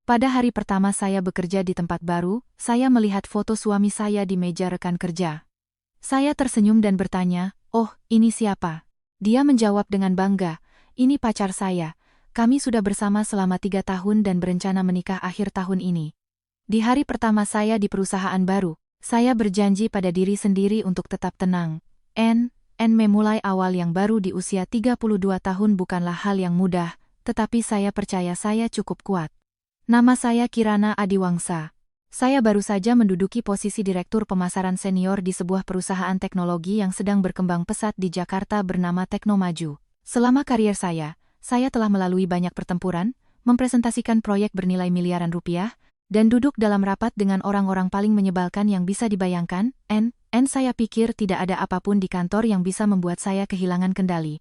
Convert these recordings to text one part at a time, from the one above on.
Pada hari pertama saya bekerja di tempat baru, saya melihat foto suami saya di meja rekan kerja. Saya tersenyum dan bertanya, "Oh, ini siapa?" Dia menjawab dengan bangga, "Ini pacar saya. Kami sudah bersama selama 3 tahun dan berencana menikah akhir tahun ini." Di hari pertama saya di perusahaan baru, saya berjanji pada diri sendiri untuk tetap tenang. Memulai awal yang baru di usia 32 tahun bukanlah hal yang mudah, tetapi saya percaya saya cukup kuat. Nama saya Kirana Adiwangsa. Saya baru saja menduduki posisi Direktur Pemasaran Senior di sebuah perusahaan teknologi yang sedang berkembang pesat di Jakarta bernama Teknomaju. Selama karier saya telah melalui banyak pertempuran, mempresentasikan proyek bernilai miliaran rupiah, dan duduk dalam rapat dengan orang-orang paling menyebalkan yang bisa dibayangkan. Saya pikir tidak ada apapun di kantor yang bisa membuat saya kehilangan kendali.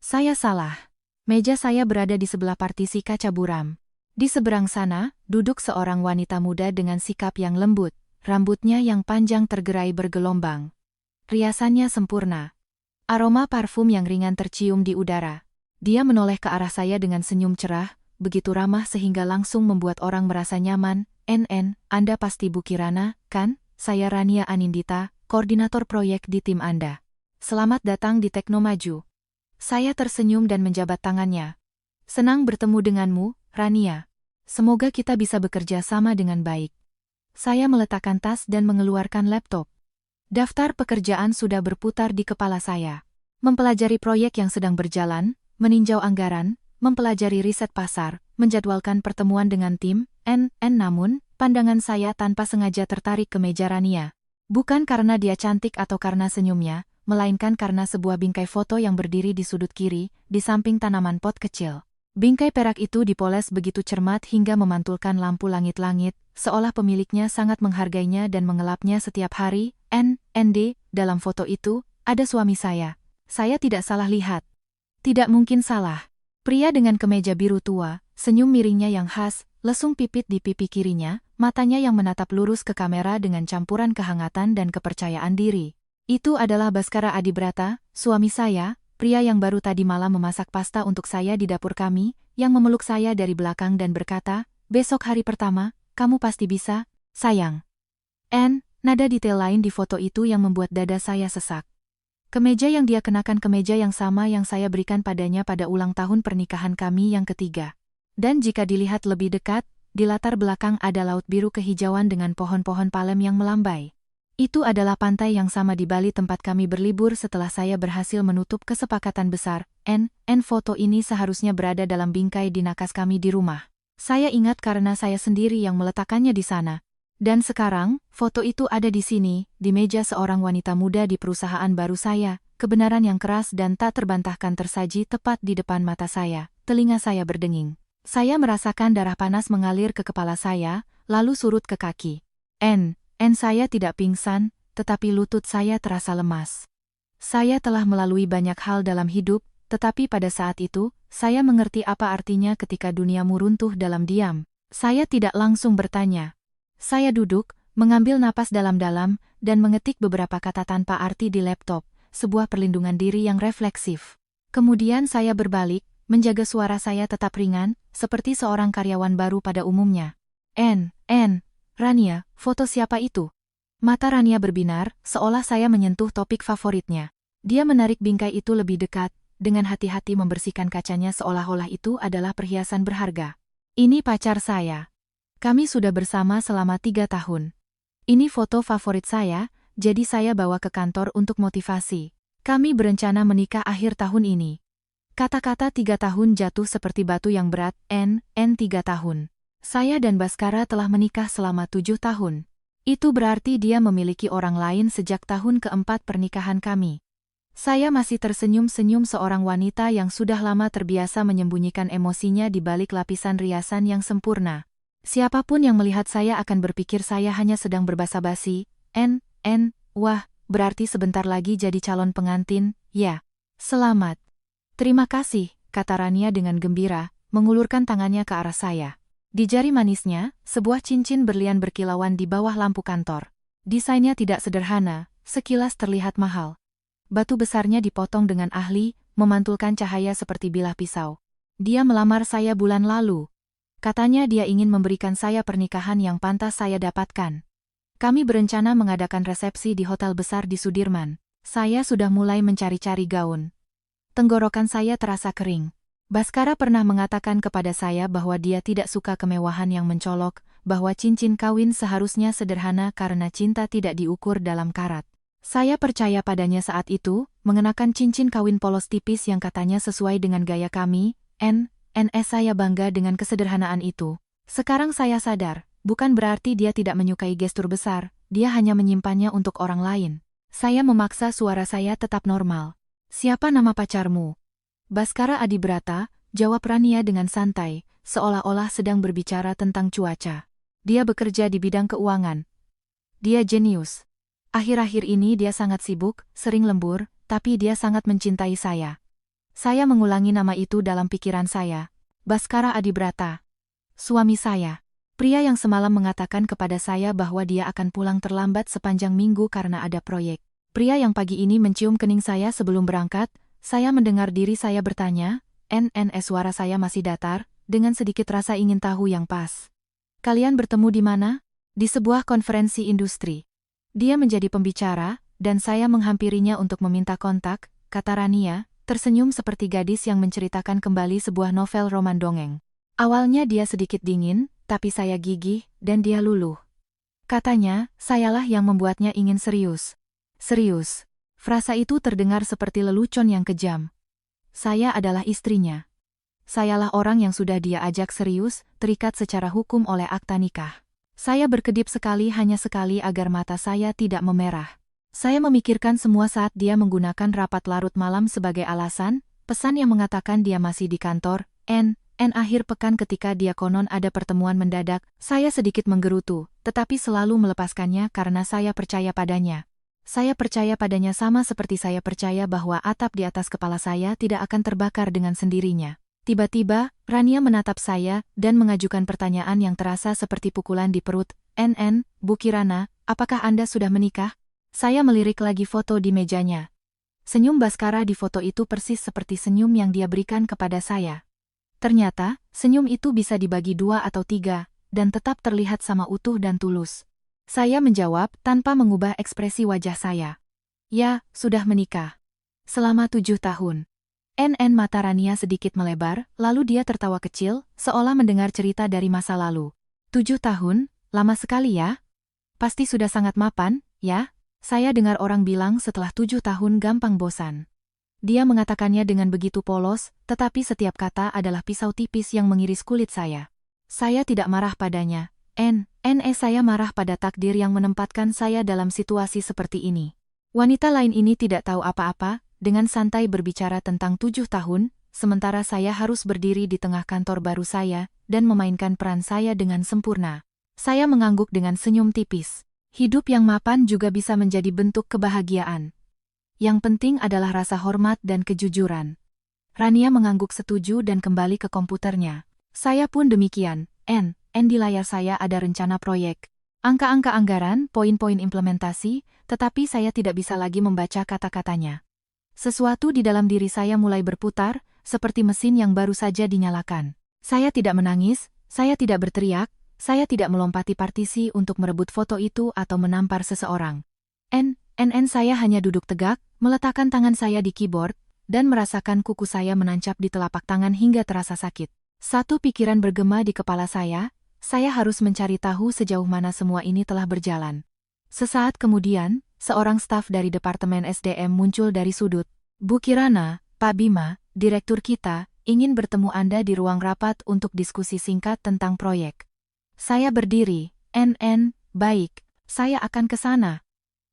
Saya salah. Meja saya berada di sebelah partisi kaca buram. Di seberang sana, duduk seorang wanita muda dengan sikap yang lembut, rambutnya yang panjang tergerai bergelombang. Riasannya sempurna. Aroma parfum yang ringan tercium di udara. Dia menoleh ke arah saya dengan senyum cerah, begitu ramah sehingga langsung membuat orang merasa nyaman. Anda pasti Bu Kirana, kan? Saya Rania Anindita, koordinator proyek di tim Anda. Selamat datang di Teknomaju. Saya tersenyum dan menjabat tangannya. Senang bertemu denganmu, Rania. Semoga kita bisa bekerja sama dengan baik. Saya meletakkan tas dan mengeluarkan laptop. Daftar pekerjaan sudah berputar di kepala saya. Mempelajari proyek yang sedang berjalan, meninjau anggaran, mempelajari riset pasar, menjadwalkan pertemuan dengan tim. Namun, pandangan saya tanpa sengaja tertarik ke meja Rania. Bukan karena dia cantik atau karena senyumnya, melainkan karena sebuah bingkai foto yang berdiri di sudut kiri, di samping tanaman pot kecil. Bingkai perak itu dipoles begitu cermat hingga memantulkan lampu langit-langit, seolah pemiliknya sangat menghargainya dan mengelapnya setiap hari. Dalam foto itu, ada suami saya. Saya tidak salah lihat. Tidak mungkin salah. Pria dengan kemeja biru tua, senyum miringnya yang khas, lesung pipit di pipi kirinya, matanya yang menatap lurus ke kamera dengan campuran kehangatan dan kepercayaan diri. Itu adalah Baskara Adibrata, suami saya. Pria yang baru tadi malam memasak pasta untuk saya di dapur kami, yang memeluk saya dari belakang dan berkata, "Besok hari pertama, kamu pasti bisa, sayang." Nada detail lain di foto itu yang membuat dada saya sesak. Kemeja yang dia kenakan kemeja yang sama yang saya berikan padanya pada ulang tahun pernikahan kami yang ketiga. Dan jika dilihat lebih dekat, di latar belakang ada laut biru kehijauan dengan pohon-pohon palem yang melambai. Itu adalah pantai yang sama di Bali tempat kami berlibur setelah saya berhasil menutup kesepakatan besar. Foto ini seharusnya berada dalam bingkai di nakas kami di rumah. Saya ingat karena saya sendiri yang meletakkannya di sana. Dan sekarang, foto itu ada di sini, di meja seorang wanita muda di perusahaan baru saya. Kebenaran yang keras dan tak terbantahkan tersaji tepat di depan mata saya. Telinga saya berdenging. Saya merasakan darah panas mengalir ke kepala saya, lalu surut ke kaki. Saya tidak pingsan, tetapi lutut saya terasa lemas. Saya telah melalui banyak hal dalam hidup, tetapi pada saat itu, saya mengerti apa artinya ketika duniamu runtuh dalam diam. Saya tidak langsung bertanya. Saya duduk, mengambil napas dalam-dalam, dan mengetik beberapa kata tanpa arti di laptop, sebuah perlindungan diri yang refleksif. Kemudian saya berbalik, menjaga suara saya tetap ringan, seperti seorang karyawan baru pada umumnya. Rania, foto siapa itu? Mata Rania berbinar, seolah saya menyentuh topik favoritnya. Dia menarik bingkai itu lebih dekat, dengan hati-hati membersihkan kacanya seolah-olah itu adalah perhiasan berharga. Ini pacar saya. Kami sudah bersama selama 3 tahun. Ini foto favorit saya, jadi saya bawa ke kantor untuk motivasi. Kami berencana menikah akhir tahun ini. Kata-kata 3 tahun jatuh seperti batu yang berat. 3 tahun. Saya dan Baskara telah menikah selama 7 tahun. Itu berarti dia memiliki orang lain sejak tahun keempat pernikahan kami. Saya masih tersenyum-senyum seorang wanita yang sudah lama terbiasa menyembunyikan emosinya di balik lapisan riasan yang sempurna. Siapapun yang melihat saya akan berpikir saya hanya sedang berbasa-basi. Wah, berarti sebentar lagi jadi calon pengantin, ya. Selamat. Terima kasih, kata Rania dengan gembira, mengulurkan tangannya ke arah saya. Di jari manisnya, sebuah cincin berlian berkilauan di bawah lampu kantor. Desainnya tidak sederhana, sekilas terlihat mahal. Batu besarnya dipotong dengan ahli, memantulkan cahaya seperti bilah pisau. Dia melamar saya bulan lalu. Katanya dia ingin memberikan saya pernikahan yang pantas saya dapatkan. Kami berencana mengadakan resepsi di hotel besar di Sudirman. Saya sudah mulai mencari-cari gaun. Tenggorokan saya terasa kering. Baskara pernah mengatakan kepada saya bahwa dia tidak suka kemewahan yang mencolok, bahwa cincin kawin seharusnya sederhana karena cinta tidak diukur dalam karat. Saya percaya padanya saat itu, mengenakan cincin kawin polos tipis yang katanya sesuai dengan gaya kami, saya bangga dengan kesederhanaan itu. Sekarang saya sadar, bukan berarti dia tidak menyukai gestur besar, dia hanya menyimpannya untuk orang lain. Saya memaksa suara saya tetap normal. Siapa nama pacarmu? Baskara Adibrata, jawab Rania dengan santai, seolah-olah sedang berbicara tentang cuaca. Dia bekerja di bidang keuangan. Dia jenius. Akhir-akhir ini dia sangat sibuk, sering lembur, tapi dia sangat mencintai saya. Saya mengulangi nama itu dalam pikiran saya. Baskara Adibrata. Suami saya. Pria yang semalam mengatakan kepada saya bahwa dia akan pulang terlambat sepanjang minggu karena ada proyek. Pria yang pagi ini mencium kening saya sebelum berangkat, saya mendengar diri saya bertanya, suara saya masih datar, dengan sedikit rasa ingin tahu yang pas. Kalian bertemu di mana? Di sebuah konferensi industri. Dia menjadi pembicara, dan saya menghampirinya untuk meminta kontak, kata Rania, tersenyum seperti gadis yang menceritakan kembali sebuah novel roman dongeng. Awalnya dia sedikit dingin, tapi saya gigih, dan dia luluh. Katanya, sayalah yang membuatnya ingin serius. Serius. Frasa itu terdengar seperti lelucon yang kejam. Saya adalah istrinya. Sayalah orang yang sudah dia ajak serius, terikat secara hukum oleh akta nikah. Saya berkedip sekali hanya sekali agar mata saya tidak memerah. Saya memikirkan semua saat dia menggunakan rapat larut malam sebagai alasan, pesan yang mengatakan dia masih di kantor, akhir pekan ketika dia konon ada pertemuan mendadak, saya sedikit menggerutu, tetapi selalu melepaskannya karena saya percaya padanya. Saya percaya padanya sama seperti saya percaya bahwa atap di atas kepala saya tidak akan terbakar dengan sendirinya. Tiba-tiba, Rania menatap saya dan mengajukan pertanyaan yang terasa seperti pukulan di perut. Bu Kirana, apakah Anda sudah menikah? Saya melirik lagi foto di mejanya. Senyum Baskara di foto itu persis seperti senyum yang dia berikan kepada saya. Ternyata, senyum itu bisa dibagi 2 atau 3, dan tetap terlihat sama utuh dan tulus. Saya menjawab tanpa mengubah ekspresi wajah saya. Ya, sudah menikah. Selama 7 tahun. Mata Rania sedikit melebar, lalu dia tertawa kecil, seolah mendengar cerita dari masa lalu. 7 tahun, lama sekali ya? Pasti sudah sangat mapan, ya? Saya dengar orang bilang setelah 7 tahun gampang bosan. Dia mengatakannya dengan begitu polos, tetapi setiap kata adalah pisau tipis yang mengiris kulit saya. Saya tidak marah padanya. Saya marah pada takdir yang menempatkan saya dalam situasi seperti ini. Wanita lain ini tidak tahu apa-apa, dengan santai berbicara tentang 7 tahun, sementara saya harus berdiri di tengah kantor baru saya, dan memainkan peran saya dengan sempurna. Saya mengangguk dengan senyum tipis. Hidup yang mapan juga bisa menjadi bentuk kebahagiaan. Yang penting adalah rasa hormat dan kejujuran. Rania mengangguk setuju dan kembali ke komputernya. Saya pun demikian. Di layar saya ada rencana proyek. Angka-angka anggaran, poin-poin implementasi, tetapi saya tidak bisa lagi membaca kata-katanya. Sesuatu di dalam diri saya mulai berputar, seperti mesin yang baru saja dinyalakan. Saya tidak menangis, saya tidak berteriak, saya tidak melompati partisi untuk merebut foto itu atau menampar seseorang. Saya hanya duduk tegak, meletakkan tangan saya di keyboard, dan merasakan kuku saya menancap di telapak tangan hingga terasa sakit. Satu pikiran bergema di kepala saya harus mencari tahu sejauh mana semua ini telah berjalan. Sesaat kemudian, seorang staf dari Departemen SDM muncul dari sudut. Bu Kirana, Pak Bima, direktur kita, ingin bertemu Anda di ruang rapat untuk diskusi singkat tentang proyek. Saya berdiri, baik, saya akan ke sana.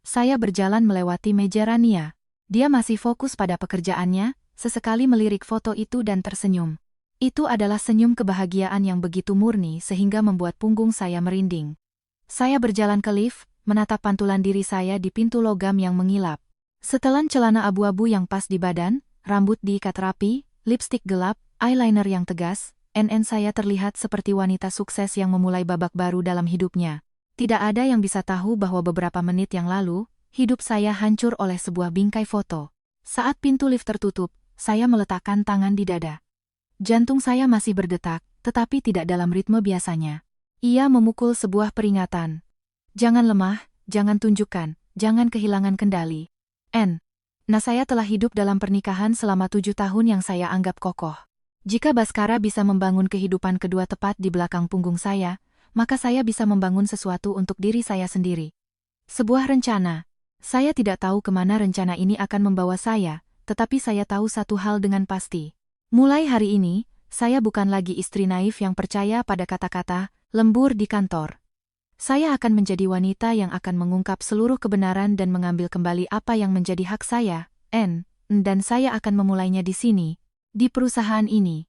Saya berjalan melewati meja Rania. Dia masih fokus pada pekerjaannya, sesekali melirik foto itu dan tersenyum. Itu adalah senyum kebahagiaan yang begitu murni sehingga membuat punggung saya merinding. Saya berjalan ke lift, menatap pantulan diri saya di pintu logam yang mengilap. Setelan celana abu-abu yang pas di badan, rambut diikat rapi, lipstik gelap, eyeliner yang tegas, saya terlihat seperti wanita sukses yang memulai babak baru dalam hidupnya. Tidak ada yang bisa tahu bahwa beberapa menit yang lalu, hidup saya hancur oleh sebuah bingkai foto. Saat pintu lift tertutup, saya meletakkan tangan di dada. Jantung saya masih berdetak, tetapi tidak dalam ritme biasanya. Ia memukul sebuah peringatan. Jangan lemah, jangan tunjukkan, jangan kehilangan kendali. Nah, saya telah hidup dalam pernikahan selama 7 tahun yang saya anggap kokoh. Jika Baskara bisa membangun kehidupan kedua tepat di belakang punggung saya, maka saya bisa membangun sesuatu untuk diri saya sendiri. Sebuah rencana. Saya tidak tahu kemana rencana ini akan membawa saya, tetapi saya tahu satu hal dengan pasti. Mulai hari ini, saya bukan lagi istri naif yang percaya pada kata-kata lembur di kantor. Saya akan menjadi wanita yang akan mengungkap seluruh kebenaran dan mengambil kembali apa yang menjadi hak saya, dan saya akan memulainya di sini, di perusahaan ini.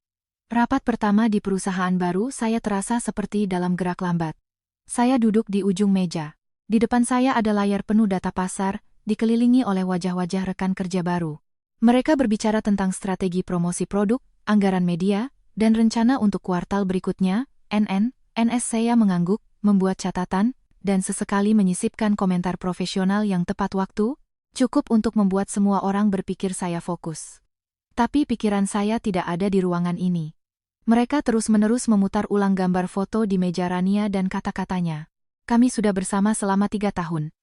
Rapat pertama di perusahaan baru saya terasa seperti dalam gerak lambat. Saya duduk di ujung meja. Di depan saya ada layar penuh data pasar, dikelilingi oleh wajah-wajah rekan kerja baru. Mereka berbicara tentang strategi promosi produk, anggaran media, dan rencana untuk kuartal berikutnya. Saya mengangguk, membuat catatan, dan sesekali menyisipkan komentar profesional yang tepat waktu, cukup untuk membuat semua orang berpikir saya fokus. Tapi pikiran saya tidak ada di ruangan ini. Mereka terus-menerus memutar ulang gambar foto di meja Rania dan kata-katanya. Kami sudah bersama selama 3 tahun.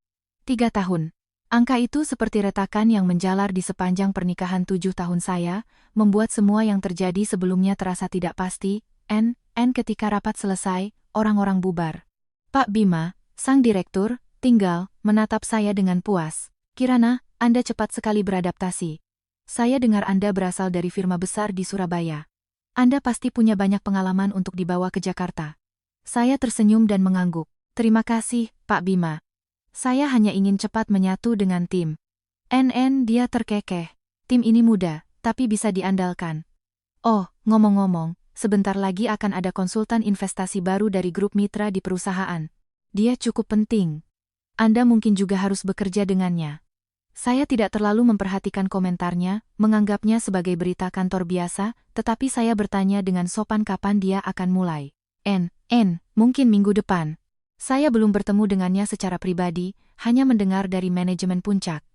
3 tahun. Angka itu seperti retakan yang menjalar di sepanjang pernikahan 7 tahun saya, membuat semua yang terjadi sebelumnya terasa tidak pasti. Ketika rapat selesai, orang-orang bubar. Pak Bima, sang direktur, tinggal menatap saya dengan puas. Kirana, Anda cepat sekali beradaptasi. Saya dengar Anda berasal dari firma besar di Surabaya. Anda pasti punya banyak pengalaman untuk dibawa ke Jakarta. Saya tersenyum dan mengangguk. Terima kasih, Pak Bima. Saya hanya ingin cepat menyatu dengan tim. Dia terkekeh. Tim ini muda, tapi bisa diandalkan. Oh, ngomong-ngomong, sebentar lagi akan ada konsultan investasi baru dari grup mitra di perusahaan. Dia cukup penting. Anda mungkin juga harus bekerja dengannya. Saya tidak terlalu memperhatikan komentarnya, menganggapnya sebagai berita kantor biasa, tetapi saya bertanya dengan sopan kapan dia akan mulai. Mungkin minggu depan. Saya belum bertemu dengannya secara pribadi, hanya mendengar dari manajemen puncak.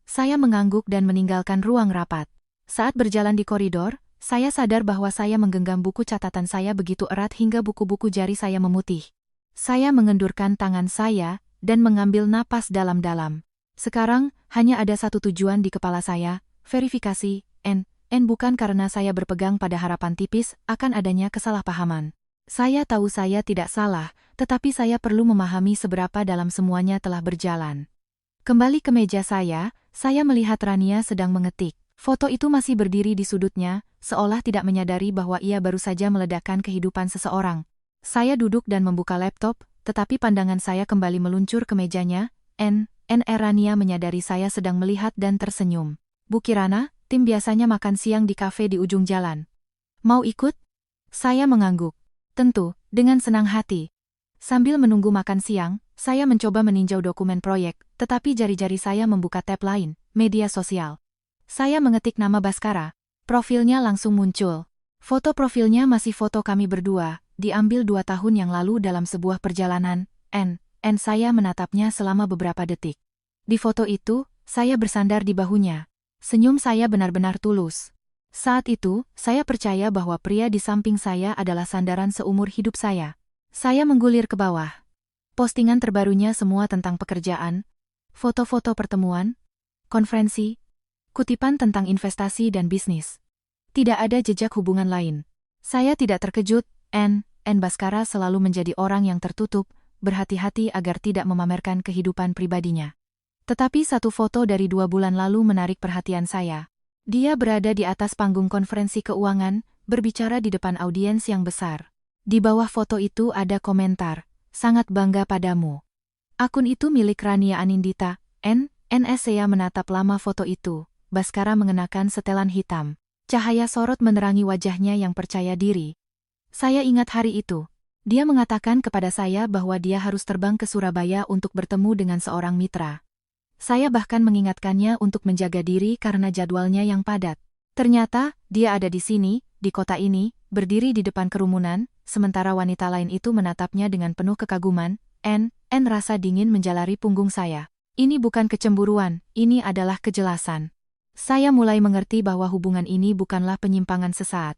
Saya mengangguk dan meninggalkan ruang rapat. Saat berjalan di koridor, saya sadar bahwa saya menggenggam buku catatan saya begitu erat hingga buku-buku jari saya memutih. Saya mengendurkan tangan saya dan mengambil napas dalam-dalam. Sekarang, hanya ada satu tujuan di kepala saya, verifikasi, bukan karena saya berpegang pada harapan tipis akan adanya kesalahpahaman. Saya tahu saya tidak salah, tetapi saya perlu memahami seberapa dalam semuanya telah berjalan. Kembali ke meja saya melihat Rania sedang mengetik. Foto itu masih berdiri di sudutnya, seolah tidak menyadari bahwa ia baru saja meledakkan kehidupan seseorang. Saya duduk dan membuka laptop, tetapi pandangan saya kembali meluncur ke mejanya. Rania menyadari saya sedang melihat dan tersenyum. Bu Kirana, tim biasanya makan siang di kafe di ujung jalan. Mau ikut? Saya mengangguk. Tentu, dengan senang hati. Sambil menunggu makan siang, saya mencoba meninjau dokumen proyek, tetapi jari-jari saya membuka tab lain, media sosial. Saya mengetik nama Baskara. Profilnya langsung muncul. Foto profilnya masih foto kami berdua, diambil 2 tahun yang lalu dalam sebuah perjalanan. Saya menatapnya selama beberapa detik. Di foto itu, saya bersandar di bahunya. Senyum saya benar-benar tulus. Saat itu, saya percaya bahwa pria di samping saya adalah sandaran seumur hidup saya. Saya menggulir ke bawah. Postingan terbarunya semua tentang pekerjaan, foto-foto pertemuan, konferensi, kutipan tentang investasi dan bisnis. Tidak ada jejak hubungan lain. Saya tidak terkejut, Baskara selalu menjadi orang yang tertutup, berhati-hati agar tidak memamerkan kehidupan pribadinya. Tetapi satu foto dari 2 bulan lalu menarik perhatian saya. Dia berada di atas panggung konferensi keuangan, berbicara di depan audiens yang besar. Di bawah foto itu ada komentar, sangat bangga padamu. Akun itu milik Rania Anindita, Saya menatap lama foto itu. Baskara mengenakan setelan hitam. Cahaya sorot menerangi wajahnya yang percaya diri. Saya ingat hari itu. Dia mengatakan kepada saya bahwa dia harus terbang ke Surabaya untuk bertemu dengan seorang mitra. Saya bahkan mengingatkannya untuk menjaga diri karena jadwalnya yang padat. Ternyata, dia ada di sini, di kota ini, berdiri di depan kerumunan, sementara wanita lain itu menatapnya dengan penuh kekaguman. Rasa dingin menjalari punggung saya. Ini bukan kecemburuan, ini adalah kejelasan. Saya mulai mengerti bahwa hubungan ini bukanlah penyimpangan sesaat.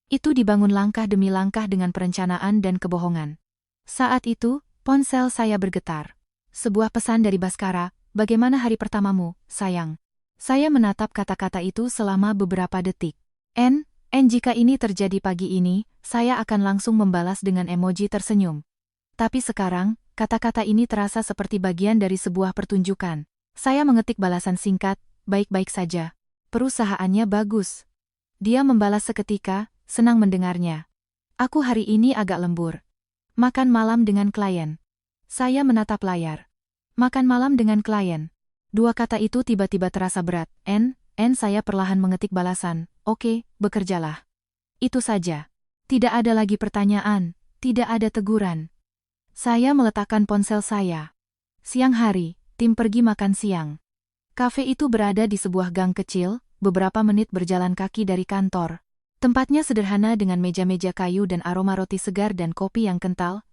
Itu dibangun langkah demi langkah dengan perencanaan dan kebohongan. Saat itu, ponsel saya bergetar. Sebuah pesan dari Baskara, "Bagaimana hari pertamamu, sayang?" Saya menatap kata-kata itu selama beberapa detik. Jika ini terjadi pagi ini, saya akan langsung membalas dengan emoji tersenyum. Tapi sekarang, kata-kata ini terasa seperti bagian dari sebuah pertunjukan. Saya mengetik balasan singkat, "Baik-baik saja. Perusahaannya bagus." Dia membalas seketika, "Senang mendengarnya. Aku hari ini agak lembur. Makan malam dengan klien." Saya menatap layar. Makan malam dengan klien. Dua kata itu tiba-tiba terasa berat. Saya perlahan mengetik balasan, "Oke, bekerjalah." Itu saja. Tidak ada lagi pertanyaan, tidak ada teguran. Saya meletakkan ponsel saya. Siang hari, tim pergi makan siang. Kafe itu berada di sebuah gang kecil, beberapa menit berjalan kaki dari kantor. Tempatnya sederhana dengan meja-meja kayu dan aroma roti segar dan kopi yang kental.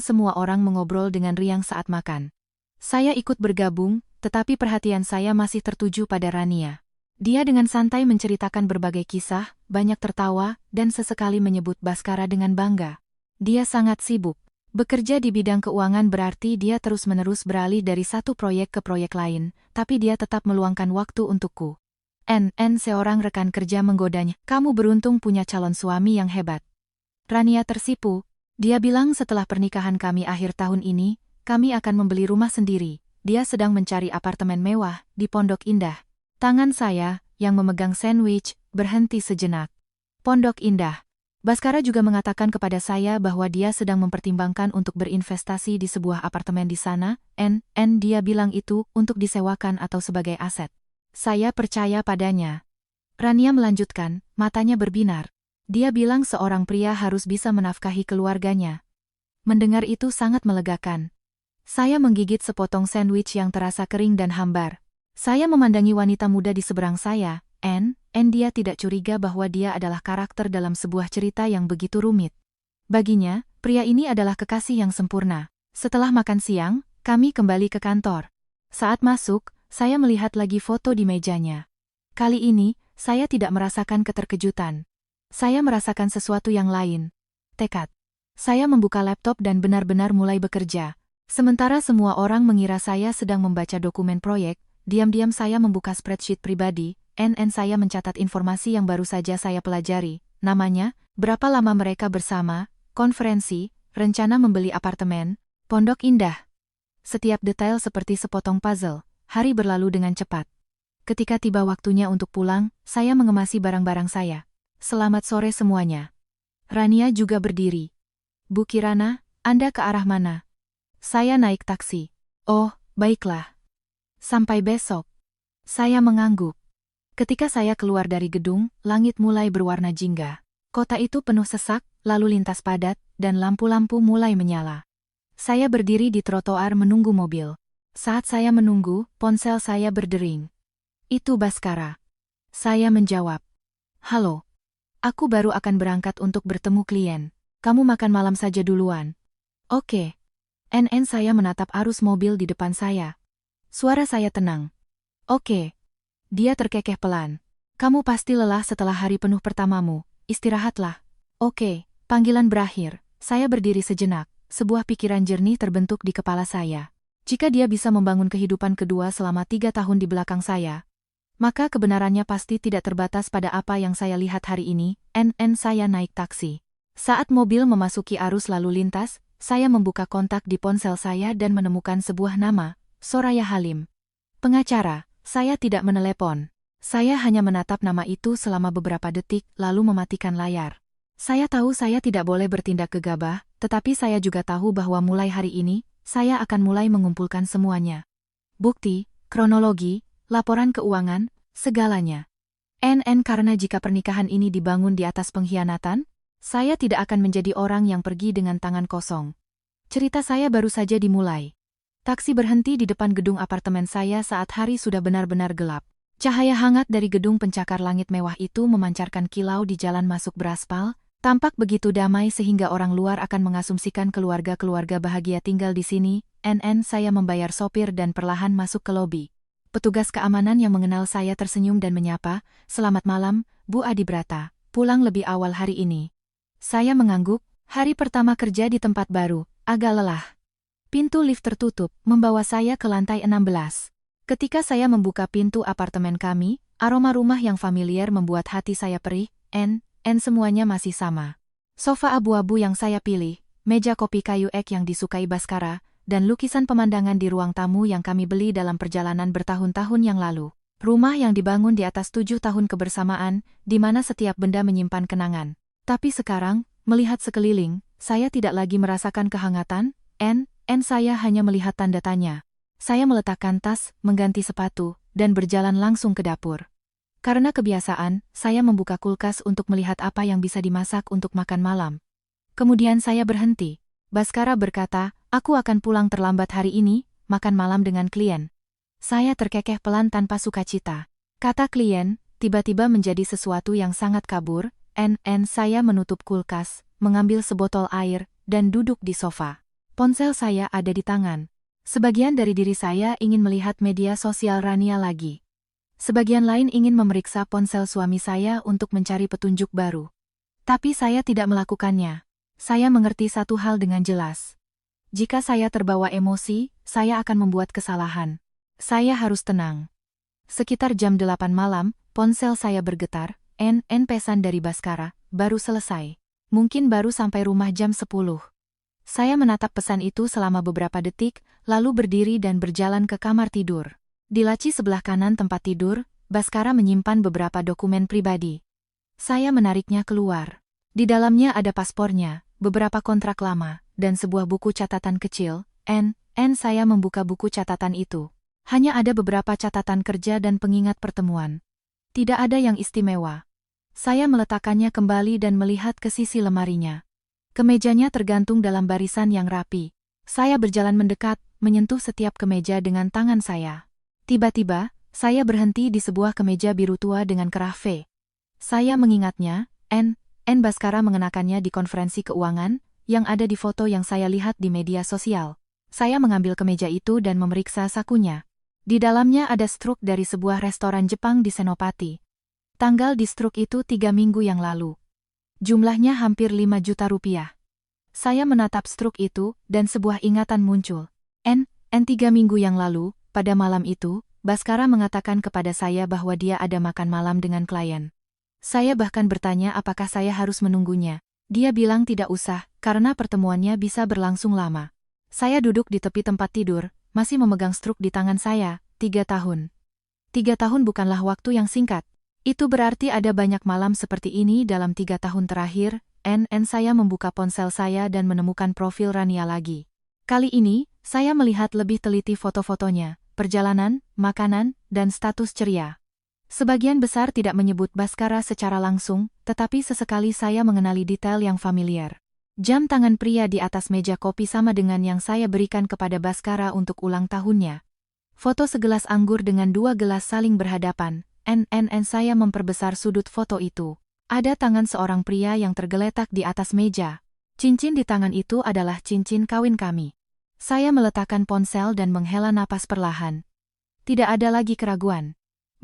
Semua orang mengobrol dengan riang saat makan. Saya ikut bergabung, tetapi perhatian saya masih tertuju pada Rania. Dia dengan santai menceritakan berbagai kisah, banyak tertawa, dan sesekali menyebut Baskara dengan bangga. Dia sangat sibuk. Bekerja di bidang keuangan berarti dia terus-menerus beralih dari satu proyek ke proyek lain, tapi dia tetap meluangkan waktu untukku. Seorang rekan kerja menggodanya, "Kamu beruntung punya calon suami yang hebat." Rania tersipu. Dia bilang setelah pernikahan kami akhir tahun ini, kami akan membeli rumah sendiri. Dia sedang mencari apartemen mewah di Pondok Indah. Tangan saya, yang memegang sandwich, berhenti sejenak. Pondok Indah. Baskara juga mengatakan kepada saya bahwa dia sedang mempertimbangkan untuk berinvestasi di sebuah apartemen di sana. Dia bilang itu untuk disewakan atau sebagai aset. Saya percaya padanya. Rania melanjutkan, matanya berbinar. Dia bilang seorang pria harus bisa menafkahi keluarganya. Mendengar itu sangat melegakan. Saya menggigit sepotong sandwich yang terasa kering dan hambar. Saya memandangi wanita muda di seberang saya, dia tidak curiga bahwa dia adalah karakter dalam sebuah cerita yang begitu rumit. Baginya, pria ini adalah kekasih yang sempurna. Setelah makan siang, kami kembali ke kantor. Saat masuk, saya melihat lagi foto di mejanya. Kali ini, saya tidak merasakan keterkejutan. Saya merasakan sesuatu yang lain. Tekad. Saya membuka laptop dan benar-benar mulai bekerja. Sementara semua orang mengira saya sedang membaca dokumen proyek, diam-diam saya membuka spreadsheet pribadi. Saya mencatat informasi yang baru saja saya pelajari, namanya, berapa lama mereka bersama, konferensi, rencana membeli apartemen, Pondok Indah. Setiap detail seperti sepotong puzzle. Hari berlalu dengan cepat. Ketika tiba waktunya untuk pulang, saya mengemasi barang-barang saya. "Selamat sore semuanya." Rania juga berdiri. "Bu Kirana, Anda ke arah mana?" Saya naik taksi. "Oh, baiklah. Sampai besok." Saya mengangguk. Ketika saya keluar dari gedung, langit mulai berwarna jingga. Kota itu penuh sesak, lalu lintas padat, dan lampu-lampu mulai menyala. Saya berdiri di trotoar menunggu mobil. Saat saya menunggu, ponsel saya berdering. Itu Baskara. Saya menjawab. "Halo. Aku baru akan berangkat untuk bertemu klien. Kamu makan malam saja duluan." "Oke." Saya menatap arus mobil di depan saya. Suara saya tenang. "Oke." Dia terkekeh pelan. "Kamu pasti lelah setelah hari penuh pertamamu. Istirahatlah." "Oke." Panggilan berakhir. Saya berdiri sejenak. Sebuah pikiran jernih terbentuk di kepala saya. Jika dia bisa membangun kehidupan kedua selama 3 tahun di belakang saya, maka kebenarannya pasti tidak terbatas pada apa yang saya lihat hari ini. Saya naik taksi. Saat mobil memasuki arus lalu lintas, saya membuka kontak di ponsel saya dan menemukan sebuah nama, Soraya Halim. Pengacara. Saya tidak menelepon. Saya hanya menatap nama itu selama beberapa detik, lalu mematikan layar. Saya tahu saya tidak boleh bertindak gegabah, tetapi saya juga tahu bahwa mulai hari ini, saya akan mulai mengumpulkan semuanya. Bukti, kronologi, laporan keuangan, segalanya. Karena jika pernikahan ini dibangun di atas pengkhianatan, saya tidak akan menjadi orang yang pergi dengan tangan kosong. Cerita saya baru saja dimulai. Taksi berhenti di depan gedung apartemen saya saat hari sudah benar-benar gelap. Cahaya hangat dari gedung pencakar langit mewah itu memancarkan kilau di jalan masuk beraspal, tampak begitu damai sehingga orang luar akan mengasumsikan keluarga-keluarga bahagia tinggal di sini. Saya membayar sopir dan perlahan masuk ke lobi. Petugas keamanan yang mengenal saya tersenyum dan menyapa, "Selamat malam, Bu Adibrata." pulang lebih awal hari ini. Saya mengangguk, hari pertama kerja di tempat baru, agak lelah. Pintu lift tertutup, membawa saya ke lantai 16. Ketika saya membuka pintu apartemen kami, aroma rumah yang familiar membuat hati saya perih, semuanya masih sama. Sofa abu-abu yang saya pilih, meja kopi kayu ek yang disukai Baskara, dan lukisan pemandangan di ruang tamu yang kami beli dalam perjalanan bertahun-tahun yang lalu. Rumah yang dibangun di atas 7 tahun kebersamaan, di mana setiap benda menyimpan kenangan. Tapi sekarang, melihat sekeliling, saya tidak lagi merasakan kehangatan, saya hanya melihat tanda tanya. Saya meletakkan tas, mengganti sepatu, dan berjalan langsung ke dapur. Karena kebiasaan, saya membuka kulkas untuk melihat apa yang bisa dimasak untuk makan malam. Kemudian saya berhenti. Baskara berkata, aku akan pulang terlambat hari ini, makan malam dengan klien. Saya terkekeh pelan tanpa sukacita. Kata klien, tiba-tiba menjadi sesuatu yang sangat kabur, saya menutup kulkas, mengambil sebotol air, dan duduk di sofa. Ponsel saya ada di tangan. Sebagian dari diri saya ingin melihat media sosial Rania lagi. Sebagian lain ingin memeriksa ponsel suami saya untuk mencari petunjuk baru. Tapi saya tidak melakukannya. Saya mengerti satu hal dengan jelas. Jika saya terbawa emosi, saya akan membuat kesalahan. Saya harus tenang. Sekitar jam 8 malam, ponsel saya bergetar, pesan dari Baskara, baru selesai. Mungkin baru sampai rumah jam 10. Saya menatap pesan itu selama beberapa detik, lalu berdiri dan berjalan ke kamar tidur. Di laci sebelah kanan tempat tidur, Baskara menyimpan beberapa dokumen pribadi. Saya menariknya keluar. Di dalamnya ada paspornya, beberapa kontrak lama, dan sebuah buku catatan kecil. Saya membuka buku catatan itu. Hanya ada beberapa catatan kerja dan pengingat pertemuan. Tidak ada yang istimewa. Saya meletakkannya kembali dan melihat ke sisi lemarinya. Kemejanya tergantung dalam barisan yang rapi. Saya berjalan mendekat, menyentuh setiap kemeja dengan tangan saya. Tiba-tiba, saya berhenti di sebuah kemeja biru tua dengan kerah V. Saya mengingatnya, Baskara mengenakannya di konferensi keuangan, yang ada di foto yang saya lihat di media sosial. Saya mengambil kemeja itu dan memeriksa sakunya. Di dalamnya ada struk dari sebuah restoran Jepang di Senopati. Tanggal di struk itu 3 minggu yang lalu. Jumlahnya hampir 5 juta rupiah. Saya menatap struk itu, dan sebuah ingatan muncul. 3 minggu yang lalu, pada malam itu, Baskara mengatakan kepada saya bahwa dia ada makan malam dengan klien. Saya bahkan bertanya apakah saya harus menunggunya. Dia bilang tidak usah, karena pertemuannya bisa berlangsung lama. Saya duduk di tepi tempat tidur, masih memegang struk di tangan saya, 3 tahun. 3 tahun bukanlah waktu yang singkat. Itu berarti ada banyak malam seperti ini dalam 3 tahun terakhir. Saya membuka ponsel saya dan menemukan profil Rania lagi. Kali ini, saya melihat lebih teliti foto-fotonya, perjalanan, makanan, dan status ceria. Sebagian besar tidak menyebut Baskara secara langsung, tetapi sesekali saya mengenali detail yang familiar. Jam tangan pria di atas meja kopi sama dengan yang saya berikan kepada Baskara untuk ulang tahunnya. Foto segelas anggur dengan 2 gelas saling berhadapan. Saya memperbesar sudut foto itu. Ada tangan seorang pria yang tergeletak di atas meja. Cincin di tangan itu adalah cincin kawin kami. Saya meletakkan ponsel dan menghela napas perlahan. Tidak ada lagi keraguan.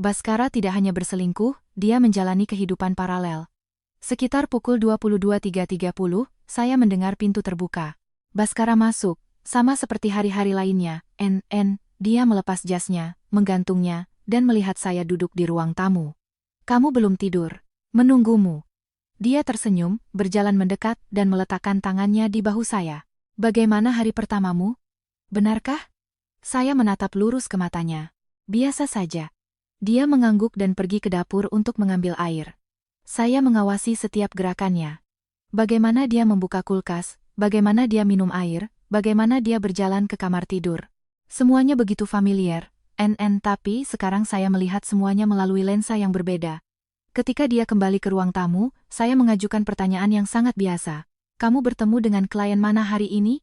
Baskara tidak hanya berselingkuh, dia menjalani kehidupan paralel. Sekitar pukul 22.30, saya mendengar pintu terbuka. Baskara masuk, sama seperti hari-hari lainnya. Dia melepas jasnya, menggantungnya, dan melihat saya duduk di ruang tamu. Kamu belum tidur. Menunggumu. Dia tersenyum, berjalan mendekat, dan meletakkan tangannya di bahu saya. Bagaimana hari pertamamu? Benarkah? Saya menatap lurus ke matanya. Biasa saja. Dia mengangguk dan pergi ke dapur untuk mengambil air. Saya mengawasi setiap gerakannya. Bagaimana dia membuka kulkas, bagaimana dia minum air, bagaimana dia berjalan ke kamar tidur. Semuanya begitu familiar, tapi sekarang saya melihat semuanya melalui lensa yang berbeda. Ketika dia kembali ke ruang tamu, saya mengajukan pertanyaan yang sangat biasa. Kamu bertemu dengan klien mana hari ini?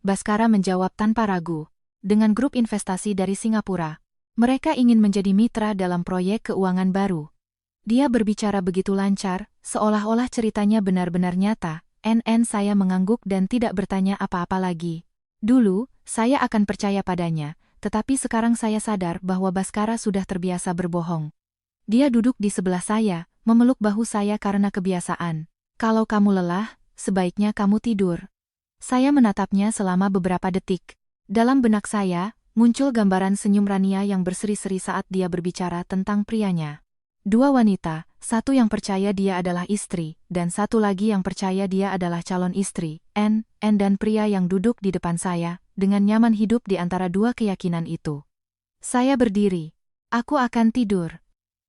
Baskara menjawab tanpa ragu. Dengan grup investasi dari Singapura. Mereka ingin menjadi mitra dalam proyek keuangan baru. Dia berbicara begitu lancar, seolah-olah ceritanya benar-benar nyata. Saya mengangguk dan tidak bertanya apa-apa lagi. Dulu, saya akan percaya padanya, tetapi sekarang saya sadar bahwa Baskara sudah terbiasa berbohong. Dia duduk di sebelah saya, memeluk bahu saya karena kebiasaan. Kalau kamu lelah, sebaiknya kamu tidur. Saya menatapnya selama beberapa detik. Dalam benak saya, muncul gambaran senyum Rania yang berseri-seri saat dia berbicara tentang prianya. Dua wanita, satu yang percaya dia adalah istri, dan satu lagi yang percaya dia adalah calon istri, N dan pria yang duduk di depan saya, dengan nyaman hidup di antara dua keyakinan itu. Saya berdiri. Aku akan tidur.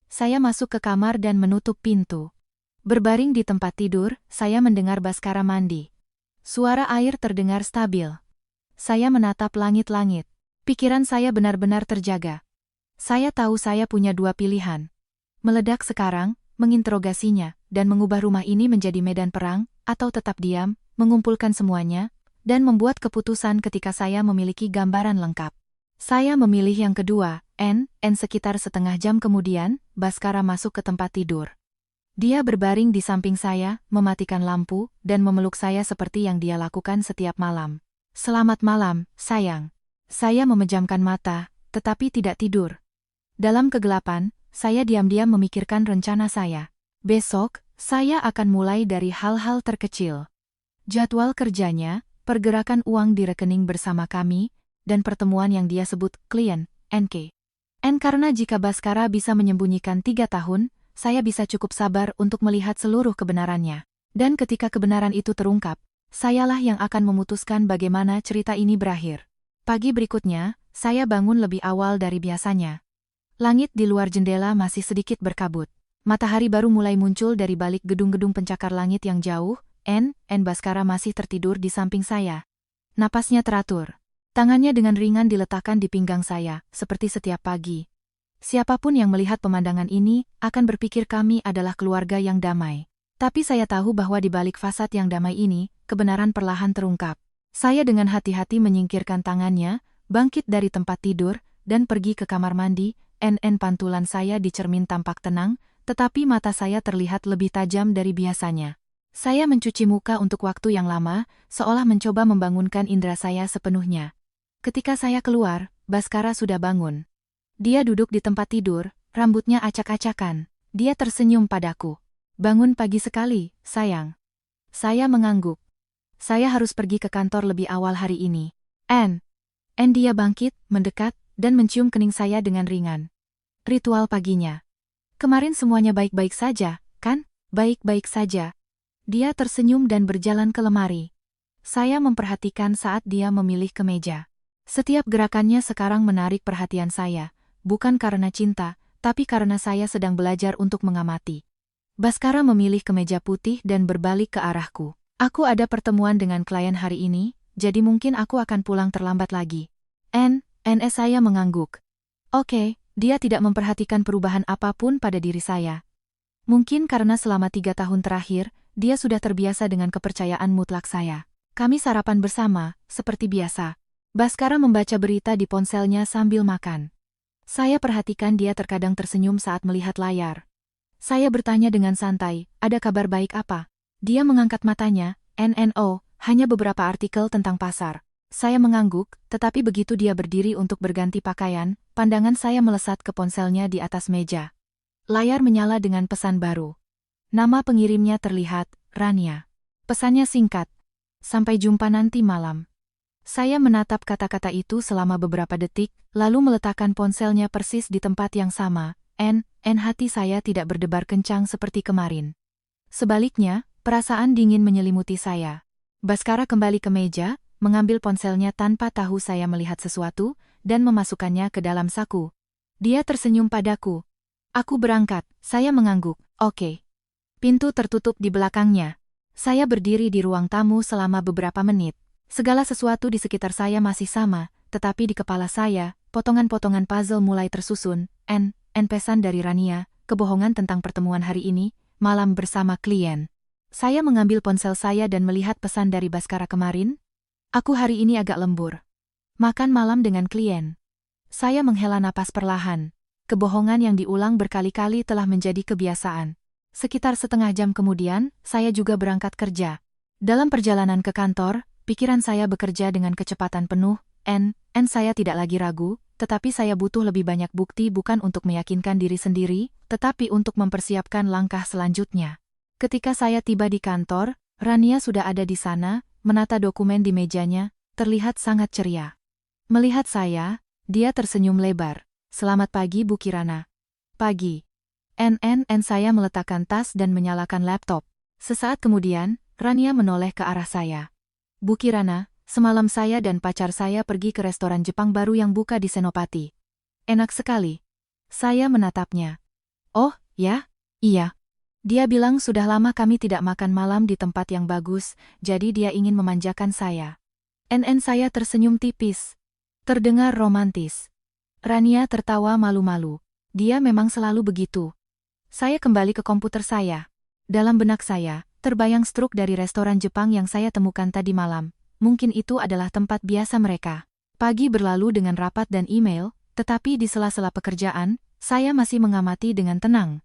Saya masuk ke kamar dan menutup pintu. Berbaring di tempat tidur, saya mendengar Baskara mandi. Suara air terdengar stabil. Saya menatap langit-langit. Pikiran saya benar-benar terjaga. Saya tahu saya punya dua pilihan. Meledak sekarang, menginterogasinya, dan mengubah rumah ini menjadi medan perang, atau tetap diam, mengumpulkan semuanya, dan membuat keputusan ketika saya memiliki gambaran lengkap. Saya memilih yang kedua, N sekitar setengah jam kemudian, Baskara masuk ke tempat tidur. Dia berbaring di samping saya, mematikan lampu, dan memeluk saya seperti yang dia lakukan setiap malam. Selamat malam, sayang. Saya memejamkan mata, tetapi tidak tidur. Dalam kegelapan, saya diam-diam memikirkan rencana saya. Besok, saya akan mulai dari hal-hal terkecil. Jadwal kerjanya, pergerakan uang di rekening bersama kami, dan pertemuan yang dia sebut klien, NK. Karena jika Baskara bisa menyembunyikan 3 tahun, saya bisa cukup sabar untuk melihat seluruh kebenarannya. Dan ketika kebenaran itu terungkap, sayalah yang akan memutuskan bagaimana cerita ini berakhir. Pagi berikutnya, saya bangun lebih awal dari biasanya. Langit di luar jendela masih sedikit berkabut. Matahari baru mulai muncul dari balik gedung-gedung pencakar langit yang jauh. Baskara masih tertidur di samping saya. Napasnya teratur. Tangannya dengan ringan diletakkan di pinggang saya, seperti setiap pagi. Siapapun yang melihat pemandangan ini, akan berpikir kami adalah keluarga yang damai. Tapi saya tahu bahwa di balik fasad yang damai ini, kebenaran perlahan terungkap. Saya dengan hati-hati menyingkirkan tangannya, bangkit dari tempat tidur, dan pergi ke kamar mandi. Pantulan saya di cermin tampak tenang, tetapi mata saya terlihat lebih tajam dari biasanya. Saya mencuci muka untuk waktu yang lama, seolah mencoba membangunkan indera saya sepenuhnya. Ketika saya keluar, Baskara sudah bangun. Dia duduk di tempat tidur, rambutnya acak-acakan. Dia tersenyum padaku. Bangun pagi sekali, sayang. Saya mengangguk. Saya harus pergi ke kantor lebih awal hari ini. Dia bangkit, mendekat, dan mencium kening saya dengan ringan. Ritual paginya. Kemarin semuanya baik-baik saja, kan? Baik-baik saja. Dia tersenyum dan berjalan ke lemari. Saya memperhatikan saat dia memilih kemeja. Setiap gerakannya sekarang menarik perhatian saya. Bukan karena cinta, tapi karena saya sedang belajar untuk mengamati. Baskara memilih kemeja putih dan berbalik ke arahku. Aku ada pertemuan dengan klien hari ini, jadi mungkin aku akan pulang terlambat lagi. Saya mengangguk. Oke, dia tidak memperhatikan perubahan apapun pada diri saya. Mungkin karena selama 3 tahun terakhir, dia sudah terbiasa dengan kepercayaan mutlak saya. Kami sarapan bersama, seperti biasa. Baskara membaca berita di ponselnya sambil makan. Saya perhatikan dia terkadang tersenyum saat melihat layar. Saya bertanya dengan santai, ada kabar baik apa? Dia mengangkat matanya, hanya beberapa artikel tentang pasar. Saya mengangguk, tetapi begitu dia berdiri untuk berganti pakaian, pandangan saya melesat ke ponselnya di atas meja. Layar menyala dengan pesan baru. Nama pengirimnya terlihat, Rania. Pesannya singkat. Sampai jumpa nanti malam. Saya menatap kata-kata itu selama beberapa detik, lalu meletakkan ponselnya persis di tempat yang sama. Hati saya tidak berdebar kencang seperti kemarin. Sebaliknya, perasaan dingin menyelimuti saya. Baskara kembali ke meja, mengambil ponselnya tanpa tahu saya melihat sesuatu, dan memasukkannya ke dalam saku. Dia tersenyum padaku. Aku berangkat, saya mengangguk. Oke. Pintu tertutup di belakangnya. Saya berdiri di ruang tamu selama beberapa menit. Segala sesuatu di sekitar saya masih sama, tetapi di kepala saya, potongan-potongan puzzle mulai tersusun. Pesan dari Rania, kebohongan tentang pertemuan hari ini, malam bersama klien. Saya mengambil ponsel saya dan melihat pesan dari Baskara kemarin. Aku hari ini agak lembur. Makan malam dengan klien. Saya menghela napas perlahan. Kebohongan yang diulang berkali-kali telah menjadi kebiasaan. Sekitar setengah jam kemudian, saya juga berangkat kerja. Dalam perjalanan ke kantor, pikiran saya bekerja dengan kecepatan penuh. Saya tidak lagi ragu, tetapi saya butuh lebih banyak bukti bukan untuk meyakinkan diri sendiri, tetapi untuk mempersiapkan langkah selanjutnya. Ketika saya tiba di kantor, Rania sudah ada di sana, menata dokumen di mejanya, terlihat sangat ceria. Melihat saya, dia tersenyum lebar. Selamat pagi Bu Kirana. Pagi. Saya meletakkan tas dan menyalakan laptop. Sesaat kemudian, Rania menoleh ke arah saya. Bu Kirana, semalam saya dan pacar saya pergi ke restoran Jepang baru yang buka di Senopati. Enak sekali. Saya menatapnya. Oh, ya? Iya. Dia bilang sudah lama kami tidak makan malam di tempat yang bagus, jadi dia ingin memanjakan saya. Saya tersenyum tipis. Terdengar romantis. Rania tertawa malu-malu. Dia memang selalu begitu. Saya kembali ke komputer saya. Dalam benak saya, terbayang struk dari restoran Jepang yang saya temukan tadi malam. Mungkin itu adalah tempat biasa mereka. Pagi berlalu dengan rapat dan email, tetapi di sela-sela pekerjaan, saya masih mengamati dengan tenang.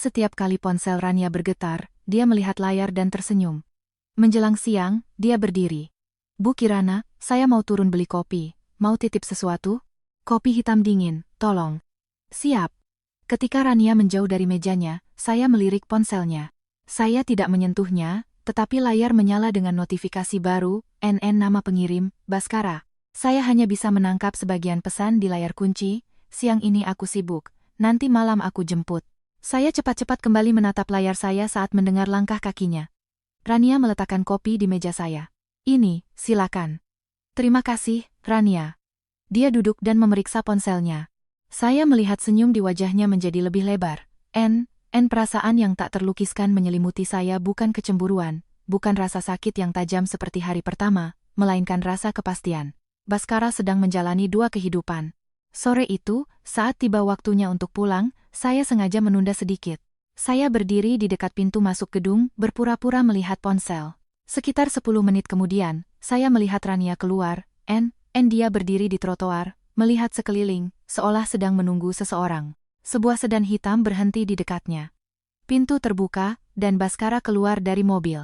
Setiap kali ponsel Rania bergetar, dia melihat layar dan tersenyum. Menjelang siang, dia berdiri. Bu Kirana, saya mau turun beli kopi. Mau titip sesuatu? Kopi hitam dingin, tolong. Siap. Ketika Rania menjauh dari mejanya, saya melirik ponselnya. Saya tidak menyentuhnya, tetapi layar menyala dengan notifikasi baru, nama pengirim, Baskara. Saya hanya bisa menangkap sebagian pesan di layar kunci, siang ini aku sibuk, nanti malam aku jemput. Saya cepat-cepat kembali menatap layar saya saat mendengar langkah kakinya. Rania meletakkan kopi di meja saya. Ini, silakan. Terima kasih, Rania. Dia duduk dan memeriksa ponselnya. Saya melihat senyum di wajahnya menjadi lebih lebar. Perasaan yang tak terlukiskan menyelimuti saya bukan kecemburuan, bukan rasa sakit yang tajam seperti hari pertama, melainkan rasa kepastian. Baskara sedang menjalani dua kehidupan. Sore itu, saat tiba waktunya untuk pulang, saya sengaja menunda sedikit. Saya berdiri di dekat pintu masuk gedung, berpura-pura melihat ponsel. Sekitar 10 menit kemudian, saya melihat Rania keluar, dia berdiri di trotoar, melihat sekeliling, seolah sedang menunggu seseorang. Sebuah sedan hitam berhenti di dekatnya. Pintu terbuka, dan Baskara keluar dari mobil.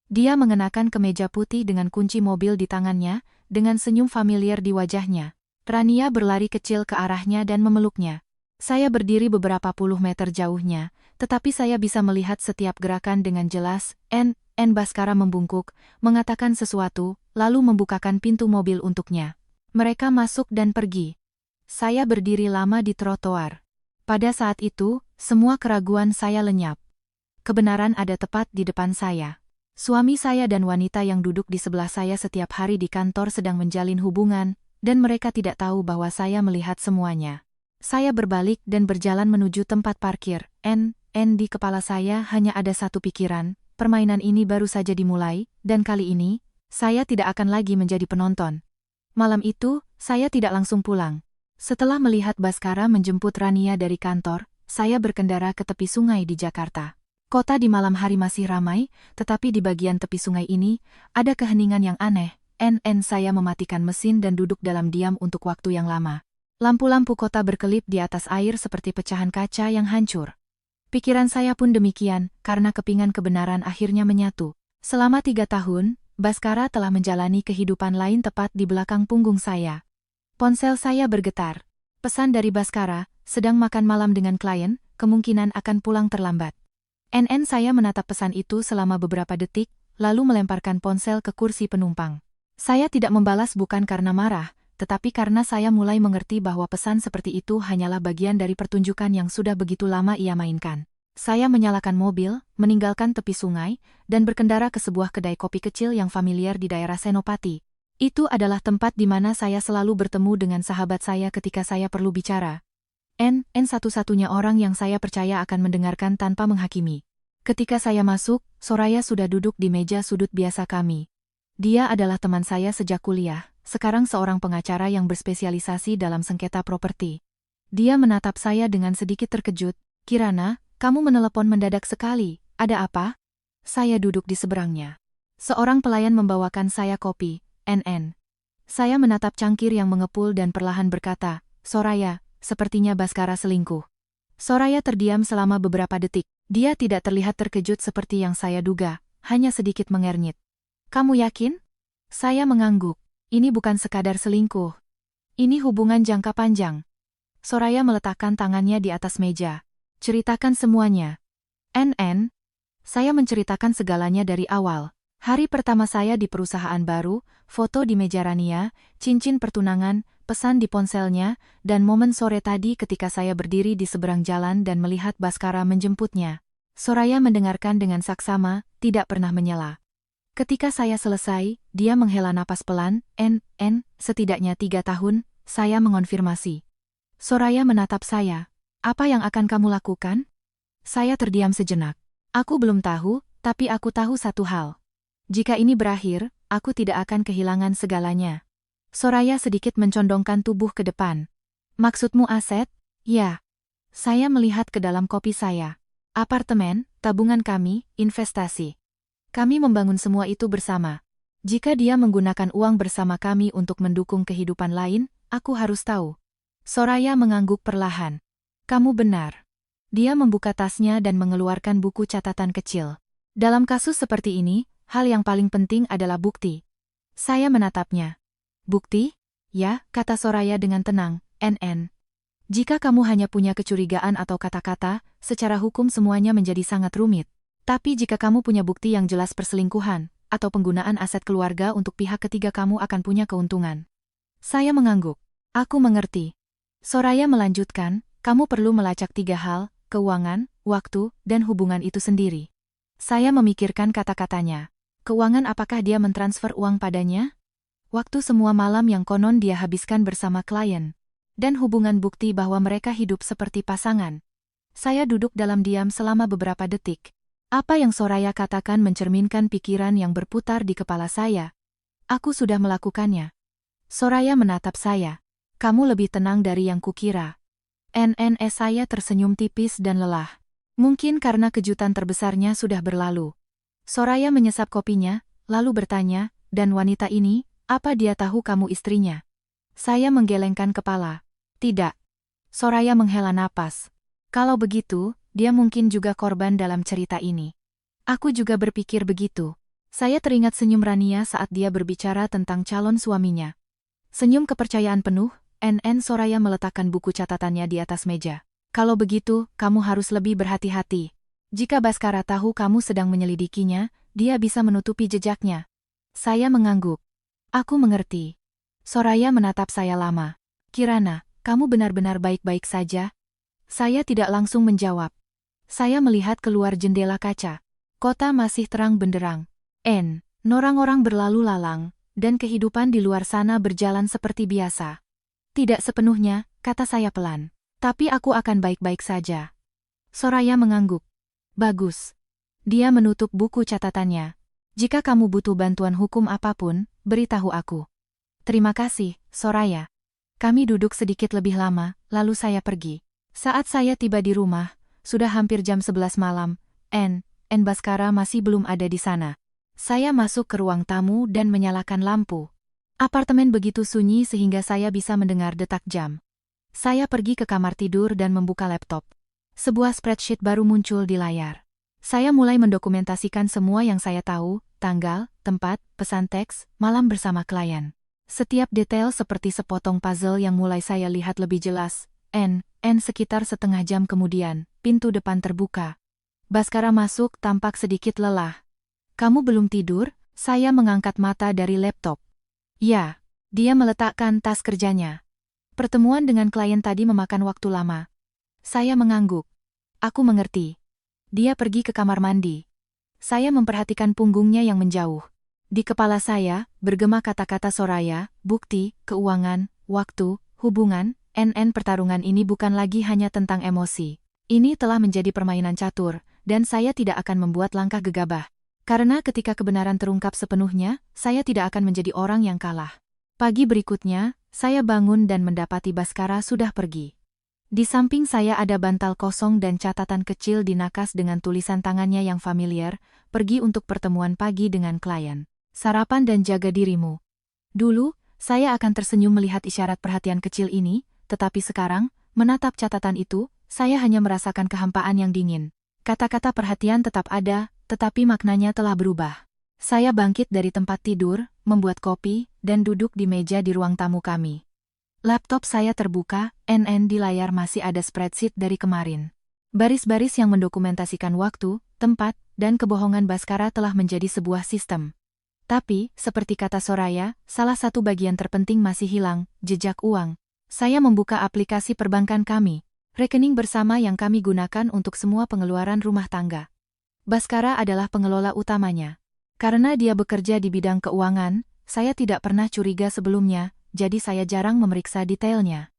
Dia mengenakan kemeja putih dengan kunci mobil di tangannya, dengan senyum familiar di wajahnya. Rania berlari kecil ke arahnya dan memeluknya. Saya berdiri beberapa puluh meter jauhnya, tetapi saya bisa melihat setiap gerakan dengan jelas. Baskara membungkuk, mengatakan sesuatu, lalu membukakan pintu mobil untuknya. Mereka masuk dan pergi. Saya berdiri lama di trotoar. Pada saat itu, semua keraguan saya lenyap. Kebenaran ada tepat di depan saya. Suami saya dan wanita yang duduk di sebelah saya setiap hari di kantor sedang menjalin hubungan, dan mereka tidak tahu bahwa saya melihat semuanya. Saya berbalik dan berjalan menuju tempat parkir. Di kepala saya hanya ada satu pikiran, permainan ini baru saja dimulai, dan kali ini, saya tidak akan lagi menjadi penonton. Malam itu, saya tidak langsung pulang. Setelah melihat Baskara menjemput Rania dari kantor, saya berkendara ke tepi sungai di Jakarta. Kota di malam hari masih ramai, tetapi di bagian tepi sungai ini, ada keheningan yang aneh. Saya mematikan mesin dan duduk dalam diam untuk waktu yang lama. Lampu-lampu kota berkelip di atas air seperti pecahan kaca yang hancur. Pikiran saya pun demikian, karena kepingan kebenaran akhirnya menyatu. Selama 3 tahun, Baskara telah menjalani kehidupan lain tepat di belakang punggung saya. Ponsel saya bergetar. Pesan dari Baskara, sedang makan malam dengan klien, kemungkinan akan pulang terlambat. Saya menatap pesan itu selama beberapa detik, lalu melemparkan ponsel ke kursi penumpang. Saya tidak membalas bukan karena marah, tetapi karena saya mulai mengerti bahwa pesan seperti itu hanyalah bagian dari pertunjukan yang sudah begitu lama ia mainkan. Saya menyalakan mobil, meninggalkan tepi sungai, dan berkendara ke sebuah kedai kopi kecil yang familiar di daerah Senopati. Itu adalah tempat di mana saya selalu bertemu dengan sahabat saya ketika saya perlu bicara. Satu-satunya orang yang saya percaya akan mendengarkan tanpa menghakimi. Ketika saya masuk, Soraya sudah duduk di meja sudut biasa kami. Dia adalah teman saya sejak kuliah, sekarang seorang pengacara yang berspesialisasi dalam sengketa properti. Dia menatap saya dengan sedikit terkejut. Kirana, kamu menelepon mendadak sekali, ada apa? Saya duduk di seberangnya. Seorang pelayan membawakan saya kopi. Saya menatap cangkir yang mengepul dan perlahan berkata, Soraya, sepertinya Baskara selingkuh. Soraya terdiam selama beberapa detik. Dia tidak terlihat terkejut seperti yang saya duga, hanya sedikit mengernyit. Kamu yakin? Saya mengangguk. Ini bukan sekadar selingkuh. Ini hubungan jangka panjang. Soraya meletakkan tangannya di atas meja. Ceritakan semuanya. NN. Saya menceritakan segalanya dari awal. Hari pertama saya di perusahaan baru, foto di meja Rania, cincin pertunangan, pesan di ponselnya, dan momen sore tadi ketika saya berdiri di seberang jalan dan melihat Baskara menjemputnya. Soraya mendengarkan dengan saksama, tidak pernah menyela. Ketika saya selesai, dia menghela napas pelan, setidaknya 3 tahun, saya mengonfirmasi. Soraya menatap saya. Apa yang akan kamu lakukan? Saya terdiam sejenak. Aku belum tahu, tapi aku tahu satu hal. Jika ini berakhir, aku tidak akan kehilangan segalanya. Soraya sedikit mencondongkan tubuh ke depan. Maksudmu aset? Ya. Saya melihat ke dalam kopi saya. Apartemen, tabungan kami, investasi. Kami membangun semua itu bersama. Jika dia menggunakan uang bersama kami untuk mendukung kehidupan lain, aku harus tahu. Soraya mengangguk perlahan. Kamu benar. Dia membuka tasnya dan mengeluarkan buku catatan kecil. Dalam kasus seperti ini, hal yang paling penting adalah bukti. Saya menatapnya. Bukti? Ya, kata Soraya dengan tenang, NN. Jika kamu hanya punya kecurigaan atau kata-kata, secara hukum semuanya menjadi sangat rumit. Tapi jika kamu punya bukti yang jelas perselingkuhan, atau penggunaan aset keluarga untuk pihak ketiga, kamu akan punya keuntungan. Saya mengangguk. Aku mengerti. Soraya melanjutkan, kamu perlu melacak 3 hal, keuangan, waktu, dan hubungan itu sendiri. Saya memikirkan kata-katanya. Keuangan, apakah dia mentransfer uang padanya? Waktu, semua malam yang konon dia habiskan bersama klien. Dan hubungan, bukti bahwa mereka hidup seperti pasangan. Saya duduk dalam diam selama beberapa detik. Apa yang Soraya katakan mencerminkan pikiran yang berputar di kepala saya. Aku sudah melakukannya. Soraya menatap saya. Kamu lebih tenang dari yang kukira. Saya tersenyum tipis dan lelah. Mungkin karena kejutan terbesarnya sudah berlalu. Soraya menyesap kopinya, lalu bertanya, dan wanita ini, apa dia tahu kamu istrinya? Saya menggelengkan kepala. Tidak. Soraya menghela napas. Kalau begitu, dia mungkin juga korban dalam cerita ini. Aku juga berpikir begitu. Saya teringat senyum Rania saat dia berbicara tentang calon suaminya. Senyum kepercayaan penuh. Soraya meletakkan buku catatannya di atas meja. Kalau begitu, kamu harus lebih berhati-hati. Jika Baskara tahu kamu sedang menyelidikinya, dia bisa menutupi jejaknya. Saya mengangguk. Aku mengerti. Soraya menatap saya lama. Kirana, kamu benar-benar baik-baik saja? Saya tidak langsung menjawab. Saya melihat keluar jendela kaca. Kota masih terang benderang. Orang-orang berlalu lalang, dan kehidupan di luar sana berjalan seperti biasa. Tidak sepenuhnya, kata saya pelan. Tapi aku akan baik-baik saja. Soraya mengangguk. Bagus. Dia menutup buku catatannya. Jika kamu butuh bantuan hukum apapun, beritahu aku. Terima kasih, Soraya. Kami duduk sedikit lebih lama, lalu saya pergi. Saat saya tiba di rumah, sudah hampir jam 11 malam, Baskara masih belum ada di sana. Saya masuk ke ruang tamu dan menyalakan lampu. Apartemen begitu sunyi sehingga saya bisa mendengar detak jam. Saya pergi ke kamar tidur dan membuka laptop. Sebuah spreadsheet baru muncul di layar. Saya mulai mendokumentasikan semua yang saya tahu, tanggal, tempat, pesan teks, malam bersama klien. Setiap detail seperti sepotong puzzle yang mulai saya lihat lebih jelas. Sekitar setengah jam kemudian, pintu depan terbuka. Baskara masuk tampak sedikit lelah. Kamu belum tidur? Saya mengangkat mata dari laptop. Ya, dia meletakkan tas kerjanya. Pertemuan dengan klien tadi memakan waktu lama. Saya mengangguk. Aku mengerti. Dia pergi ke kamar mandi. Saya memperhatikan punggungnya yang menjauh. Di kepala saya, bergema kata-kata Soraya, bukti, keuangan, waktu, hubungan, pertarungan ini bukan lagi hanya tentang emosi. Ini telah menjadi permainan catur, dan saya tidak akan membuat langkah gegabah. Karena ketika kebenaran terungkap sepenuhnya, saya tidak akan menjadi orang yang kalah. Pagi berikutnya, saya bangun dan mendapati Baskara sudah pergi. Di samping saya ada bantal kosong dan catatan kecil dinakas dengan tulisan tangannya yang familiar, pergi untuk pertemuan pagi dengan klien. Sarapan dan jaga dirimu. Dulu, saya akan tersenyum melihat isyarat perhatian kecil ini, tetapi sekarang, menatap catatan itu, saya hanya merasakan kehampaan yang dingin. Kata-kata perhatian tetap ada, tetapi maknanya telah berubah. Saya bangkit dari tempat tidur, membuat kopi, dan duduk di meja di ruang tamu kami. Laptop saya terbuka, di layar masih ada spreadsheet dari kemarin. Baris-baris yang mendokumentasikan waktu, tempat, dan kebohongan Baskara telah menjadi sebuah sistem. Tapi, seperti kata Soraya, salah satu bagian terpenting masih hilang, jejak uang. Saya membuka aplikasi perbankan kami, rekening bersama yang kami gunakan untuk semua pengeluaran rumah tangga. Baskara adalah pengelola utamanya. Karena dia bekerja di bidang keuangan, saya tidak pernah curiga sebelumnya, jadi saya jarang memeriksa detailnya.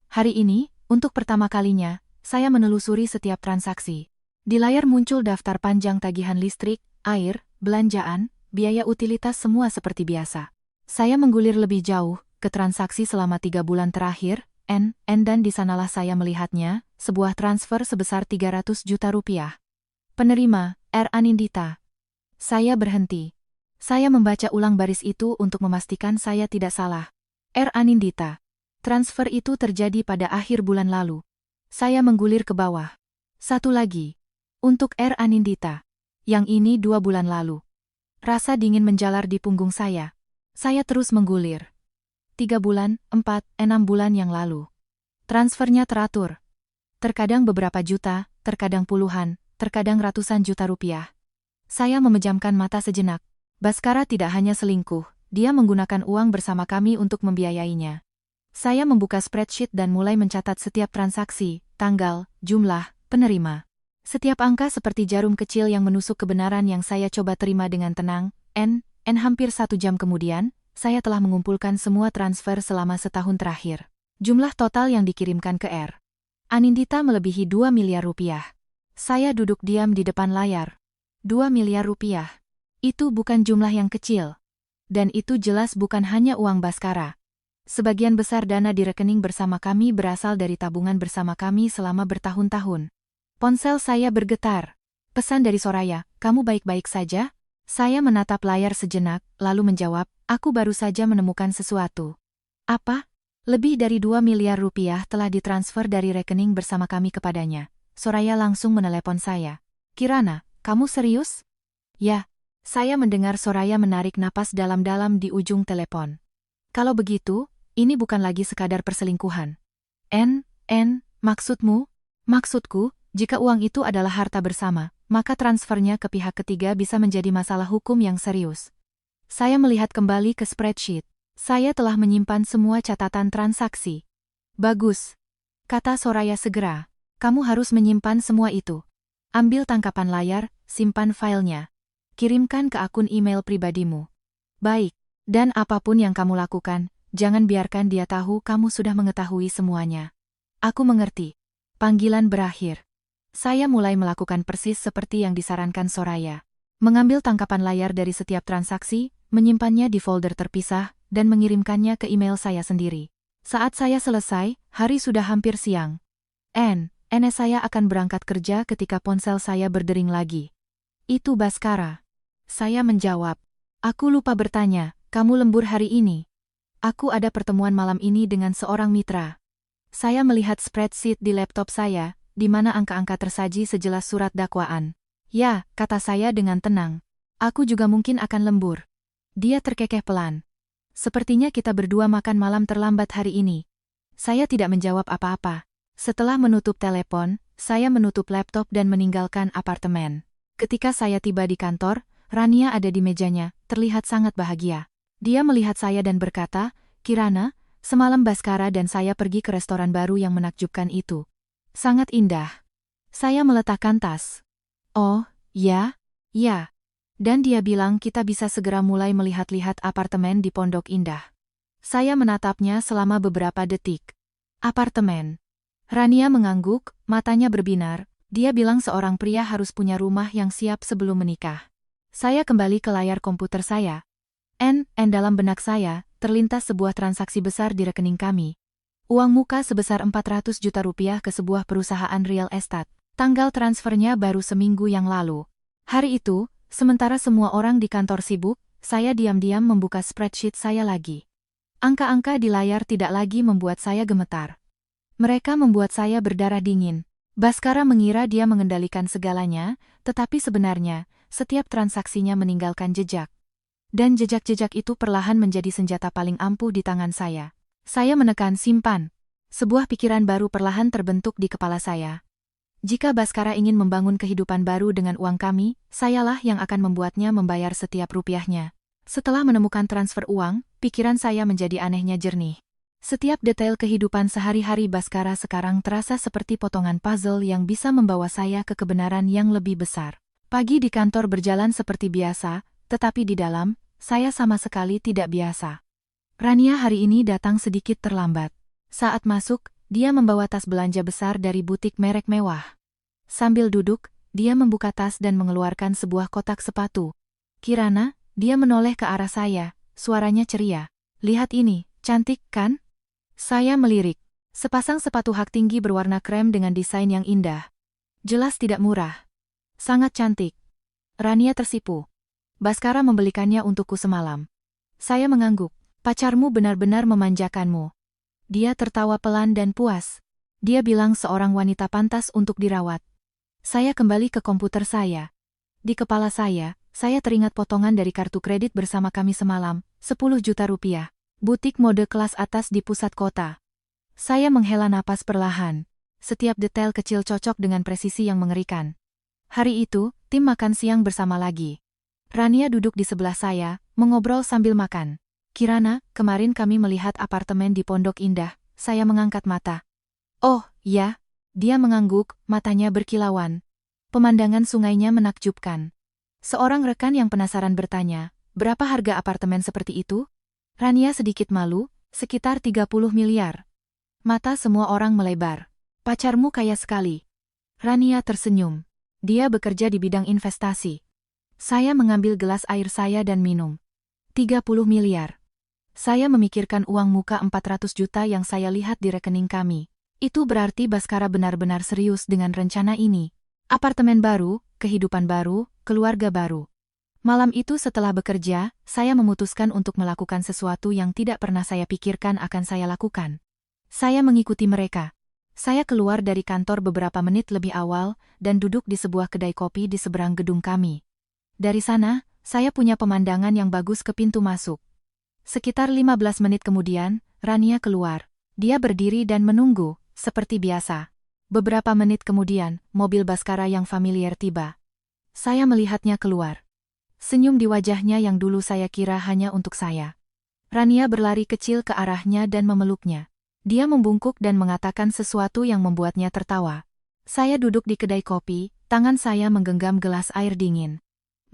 Hari ini, untuk pertama kalinya, saya menelusuri setiap transaksi. Di layar muncul daftar panjang tagihan listrik, air, belanjaan, biaya utilitas semua seperti biasa. Saya menggulir lebih jauh ke transaksi selama 3 bulan terakhir, dan di sanalah saya melihatnya, sebuah transfer sebesar 300 juta rupiah. Penerima, R. Anindita. Saya berhenti. Saya membaca ulang baris itu untuk memastikan saya tidak salah. R. Anindita. Transfer itu terjadi pada akhir bulan lalu. Saya menggulir ke bawah. Satu lagi. Untuk R. Anindita. Yang ini 2 bulan lalu. Rasa dingin menjalar di punggung saya. Saya terus menggulir. 3 bulan, 4, 6 bulan yang lalu. Transfernya teratur. Terkadang beberapa juta, terkadang puluhan, terkadang ratusan juta rupiah. Saya memejamkan mata sejenak. Baskara tidak hanya selingkuh, dia menggunakan uang bersama kami untuk membiayainya. Saya membuka spreadsheet dan mulai mencatat setiap transaksi, tanggal, jumlah, penerima. Setiap angka seperti jarum kecil yang menusuk kebenaran yang saya coba terima dengan tenang. Hampir 1 jam kemudian, saya telah mengumpulkan semua transfer selama setahun terakhir. Jumlah total yang dikirimkan ke R. Anindita melebihi 2 miliar rupiah. Saya duduk diam di depan layar. 2 miliar rupiah. Itu bukan jumlah yang kecil. Dan itu jelas bukan hanya uang Baskara. Sebagian besar dana di rekening bersama kami berasal dari tabungan bersama kami selama bertahun-tahun. Ponsel saya bergetar. Pesan dari Soraya, kamu baik-baik saja? Saya menatap layar sejenak, lalu menjawab, aku baru saja menemukan sesuatu. Apa? Lebih dari 2 miliar rupiah telah ditransfer dari rekening bersama kami kepadanya. Soraya langsung menelepon saya. Kirana, kamu serius? Ya. Saya mendengar Soraya menarik napas dalam-dalam di ujung telepon. Kalau begitu, ini bukan lagi sekadar perselingkuhan. Maksudmu? Maksudku, jika uang itu adalah harta bersama, maka transfernya ke pihak ketiga bisa menjadi masalah hukum yang serius. Saya melihat kembali ke spreadsheet. Saya telah menyimpan semua catatan transaksi. Bagus. Kata Soraya segera. Kamu harus menyimpan semua itu. Ambil tangkapan layar, simpan filenya. Kirimkan ke akun email pribadimu. Baik. Dan apapun yang kamu lakukan, jangan biarkan dia tahu kamu sudah mengetahui semuanya. Aku mengerti. Panggilan berakhir. Saya mulai melakukan persis seperti yang disarankan Soraya. Mengambil tangkapan layar dari setiap transaksi, menyimpannya di folder terpisah, dan mengirimkannya ke email saya sendiri. Saat saya selesai, hari sudah hampir siang. Saya akan berangkat kerja ketika ponsel saya berdering lagi. Itu Baskara. Saya menjawab. Aku lupa bertanya, kamu lembur hari ini? Aku ada pertemuan malam ini dengan seorang mitra. Saya melihat spreadsheet di laptop saya, di mana angka-angka tersaji sejelas surat dakwaan. Ya, kata saya dengan tenang. Aku juga mungkin akan lembur. Dia terkekeh pelan. Sepertinya kita berdua makan malam terlambat hari ini. Saya tidak menjawab apa-apa. Setelah menutup telepon, saya menutup laptop dan meninggalkan apartemen. Ketika saya tiba di kantor, Rania ada di mejanya, terlihat sangat bahagia. Dia melihat saya dan berkata, Kirana, semalam Baskara dan saya pergi ke restoran baru yang menakjubkan itu. Sangat indah. Saya meletakkan tas. Oh, ya? Ya. Dan dia bilang kita bisa segera mulai melihat-lihat apartemen di Pondok Indah. Saya menatapnya selama beberapa detik. Apartemen. Rania mengangguk, matanya berbinar. Dia bilang seorang pria harus punya rumah yang siap sebelum menikah. Saya kembali ke layar komputer saya. Dalam benak saya, terlintas sebuah transaksi besar di rekening kami. Uang muka sebesar 400 juta rupiah ke sebuah perusahaan real estate. Tanggal transfernya baru seminggu yang lalu. Hari itu, sementara semua orang di kantor sibuk, saya diam-diam membuka spreadsheet saya lagi. Angka-angka di layar tidak lagi membuat saya gemetar. Mereka membuat saya berdarah dingin. Baskara mengira dia mengendalikan segalanya, tetapi sebenarnya, setiap transaksinya meninggalkan jejak. Dan jejak-jejak itu perlahan menjadi senjata paling ampuh di tangan saya. Saya menekan simpan. Sebuah pikiran baru perlahan terbentuk di kepala saya. Jika Baskara ingin membangun kehidupan baru dengan uang kami, sayalah yang akan membuatnya membayar setiap rupiahnya. Setelah menemukan transfer uang, pikiran saya menjadi anehnya jernih. Setiap detail kehidupan sehari-hari Baskara sekarang terasa seperti potongan puzzle yang bisa membawa saya ke kebenaran yang lebih besar. Pagi di kantor berjalan seperti biasa, tetapi di dalam, saya sama sekali tidak biasa. Rania hari ini datang sedikit terlambat. Saat masuk, dia membawa tas belanja besar dari butik merek mewah. Sambil duduk, dia membuka tas dan mengeluarkan sebuah kotak sepatu. Kirana, dia menoleh ke arah saya, suaranya ceria. Lihat ini, cantik kan? Saya melirik. Sepasang sepatu hak tinggi berwarna krem dengan desain yang indah. Jelas tidak murah. Sangat cantik. Rania tersipu. Baskara membelikannya untukku semalam. Saya mengangguk. Pacarmu benar-benar memanjakanmu. Dia tertawa pelan dan puas. Dia bilang seorang wanita pantas untuk dirawat. Saya kembali ke komputer saya. Di kepala saya teringat potongan dari kartu kredit bersama kami semalam, 10 juta rupiah. Butik mode kelas atas di pusat kota. Saya menghela napas perlahan. Setiap detail kecil cocok dengan presisi yang mengerikan. Hari itu, tim makan siang bersama lagi. Rania duduk di sebelah saya, mengobrol sambil makan. Kirana, kemarin kami melihat apartemen di Pondok Indah. Saya mengangkat mata. Oh, ya. Dia mengangguk, matanya berkilauan. Pemandangan sungainya menakjubkan. Seorang rekan yang penasaran bertanya, berapa harga apartemen seperti itu? Rania sedikit malu, sekitar 30 miliar. Mata semua orang melebar. Pacarmu kaya sekali. Rania tersenyum. Dia bekerja di bidang investasi. Saya mengambil gelas air saya dan minum. 30 miliar. Saya memikirkan uang muka 400 juta yang saya lihat di rekening kami. Itu berarti Baskara benar-benar serius dengan rencana ini. Apartemen baru, kehidupan baru, keluarga baru. Malam itu setelah bekerja, saya memutuskan untuk melakukan sesuatu yang tidak pernah saya pikirkan akan saya lakukan. Saya mengikuti mereka. Saya keluar dari kantor beberapa menit lebih awal dan duduk di sebuah kedai kopi di seberang gedung kami. Dari sana, saya punya pemandangan yang bagus ke pintu masuk. Sekitar 15 menit kemudian, Rania keluar. Dia berdiri dan menunggu, seperti biasa. Beberapa menit kemudian, mobil Baskara yang familiar tiba. Saya melihatnya keluar. Senyum di wajahnya yang dulu saya kira hanya untuk saya. Rania berlari kecil ke arahnya dan memeluknya. Dia membungkuk dan mengatakan sesuatu yang membuatnya tertawa. Saya duduk di kedai kopi, tangan saya menggenggam gelas air dingin.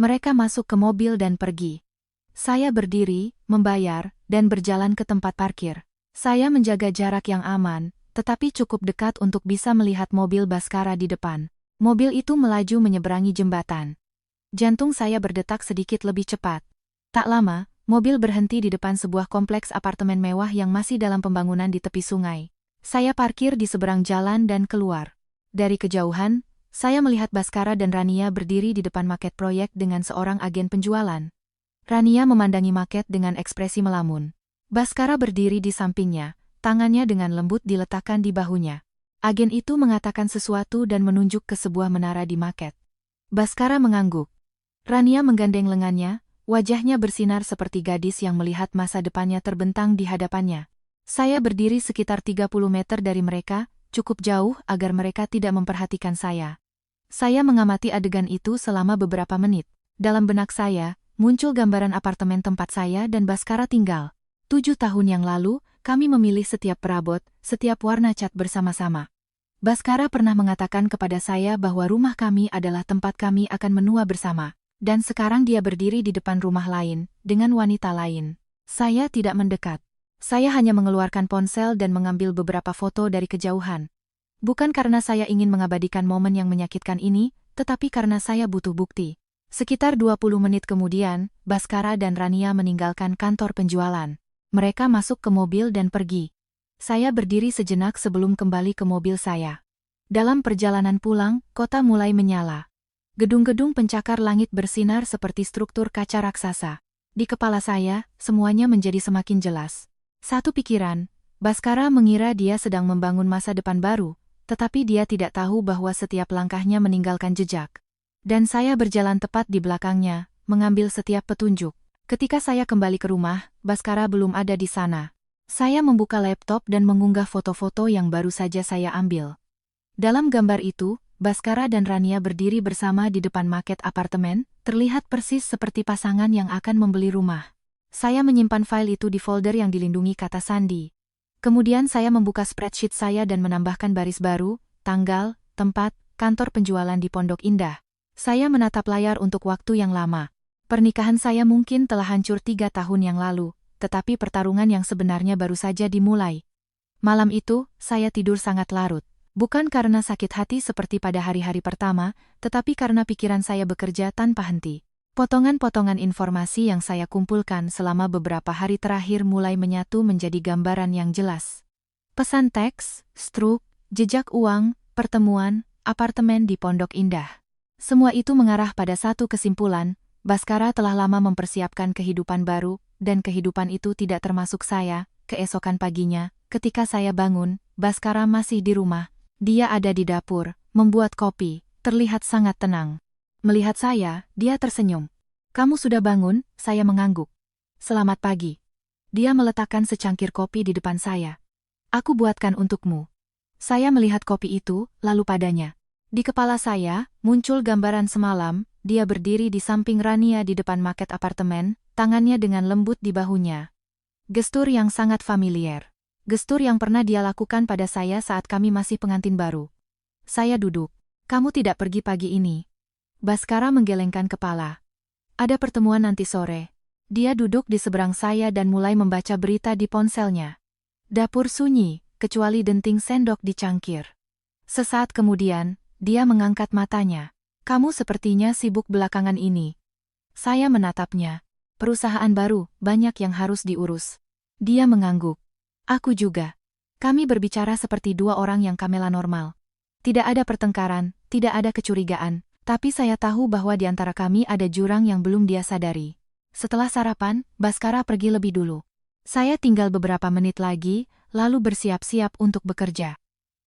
Mereka masuk ke mobil dan pergi. Saya berdiri, membayar, dan berjalan ke tempat parkir. Saya menjaga jarak yang aman, tetapi cukup dekat untuk bisa melihat mobil Baskara di depan. Mobil itu melaju menyeberangi jembatan. Jantung saya berdetak sedikit lebih cepat. Tak lama, mobil berhenti di depan sebuah kompleks apartemen mewah yang masih dalam pembangunan di tepi sungai. Saya parkir di seberang jalan dan keluar. Dari kejauhan, saya melihat Baskara dan Rania berdiri di depan maket proyek dengan seorang agen penjualan. Rania memandangi maket dengan ekspresi melamun. Baskara berdiri di sampingnya, tangannya dengan lembut diletakkan di bahunya. Agen itu mengatakan sesuatu dan menunjuk ke sebuah menara di maket. Baskara mengangguk. Rania menggandeng lengannya, wajahnya bersinar seperti gadis yang melihat masa depannya terbentang di hadapannya. Saya berdiri sekitar 30 meter dari mereka, cukup jauh agar mereka tidak memperhatikan saya. Saya mengamati adegan itu selama beberapa menit. Dalam benak saya, muncul gambaran apartemen tempat saya dan Baskara tinggal. 7 tahun yang lalu, kami memilih setiap perabot, setiap warna cat bersama-sama. Baskara pernah mengatakan kepada saya bahwa rumah kami adalah tempat kami akan menua bersama. Dan sekarang dia berdiri di depan rumah lain, dengan wanita lain. Saya tidak mendekat. Saya hanya mengeluarkan ponsel dan mengambil beberapa foto dari kejauhan. Bukan karena saya ingin mengabadikan momen yang menyakitkan ini, tetapi karena saya butuh bukti. Sekitar 20 menit kemudian, Baskara dan Rania meninggalkan kantor penjualan. Mereka masuk ke mobil dan pergi. Saya berdiri sejenak sebelum kembali ke mobil saya. Dalam perjalanan pulang, kota mulai menyala. Gedung-gedung pencakar langit bersinar seperti struktur kaca raksasa. Di kepala saya, semuanya menjadi semakin jelas. Satu pikiran, Baskara mengira dia sedang membangun masa depan baru, tetapi dia tidak tahu bahwa setiap langkahnya meninggalkan jejak. Dan saya berjalan tepat di belakangnya, mengambil setiap petunjuk. Ketika saya kembali ke rumah, Baskara belum ada di sana. Saya membuka laptop dan mengunggah foto-foto yang baru saja saya ambil. Dalam gambar itu, Baskara dan Rania berdiri bersama di depan market apartemen, terlihat persis seperti pasangan yang akan membeli rumah. Saya menyimpan file itu di folder yang dilindungi kata sandi. Kemudian saya membuka spreadsheet saya dan menambahkan baris baru, tanggal, tempat, kantor penjualan di Pondok Indah. Saya menatap layar untuk waktu yang lama. Pernikahan saya mungkin telah hancur 3 tahun yang lalu, tetapi pertarungan yang sebenarnya baru saja dimulai. Malam itu, saya tidur sangat larut. Bukan karena sakit hati seperti pada hari-hari pertama, tetapi karena pikiran saya bekerja tanpa henti. Potongan-potongan informasi yang saya kumpulkan selama beberapa hari terakhir mulai menyatu menjadi gambaran yang jelas. Pesan teks, struk, jejak uang, pertemuan, apartemen di Pondok Indah. Semua itu mengarah pada satu kesimpulan, Baskara telah lama mempersiapkan kehidupan baru, dan kehidupan itu tidak termasuk saya. Keesokan paginya, ketika saya bangun, Baskara masih di rumah. Dia ada di dapur, membuat kopi, terlihat sangat tenang. Melihat saya, dia tersenyum. "Kamu sudah bangun?" Saya mengangguk. "Selamat pagi." Dia meletakkan secangkir kopi di depan saya. "Aku buatkan untukmu." Saya melihat kopi itu, lalu padanya. Di kepala saya, muncul gambaran semalam, dia berdiri di samping Rania di depan market apartemen, tangannya dengan lembut di bahunya. Gestur yang sangat familiar. Gestur yang pernah dia lakukan pada saya saat kami masih pengantin baru. Saya duduk. "Kamu tidak pergi pagi ini?" Baskara menggelengkan kepala. "Ada pertemuan nanti sore." Dia duduk di seberang saya dan mulai membaca berita di ponselnya. Dapur sunyi, kecuali denting sendok di cangkir. Sesaat kemudian, dia mengangkat matanya. "Kamu sepertinya sibuk belakangan ini." Saya menatapnya. "Perusahaan baru, banyak yang harus diurus." Dia mengangguk. "Aku juga." Kami berbicara seperti dua orang yang kamela normal. Tidak ada pertengkaran, tidak ada kecurigaan, tapi saya tahu bahwa di antara kami ada jurang yang belum dia sadari. Setelah sarapan, Baskara pergi lebih dulu. Saya tinggal beberapa menit lagi, lalu bersiap-siap untuk bekerja.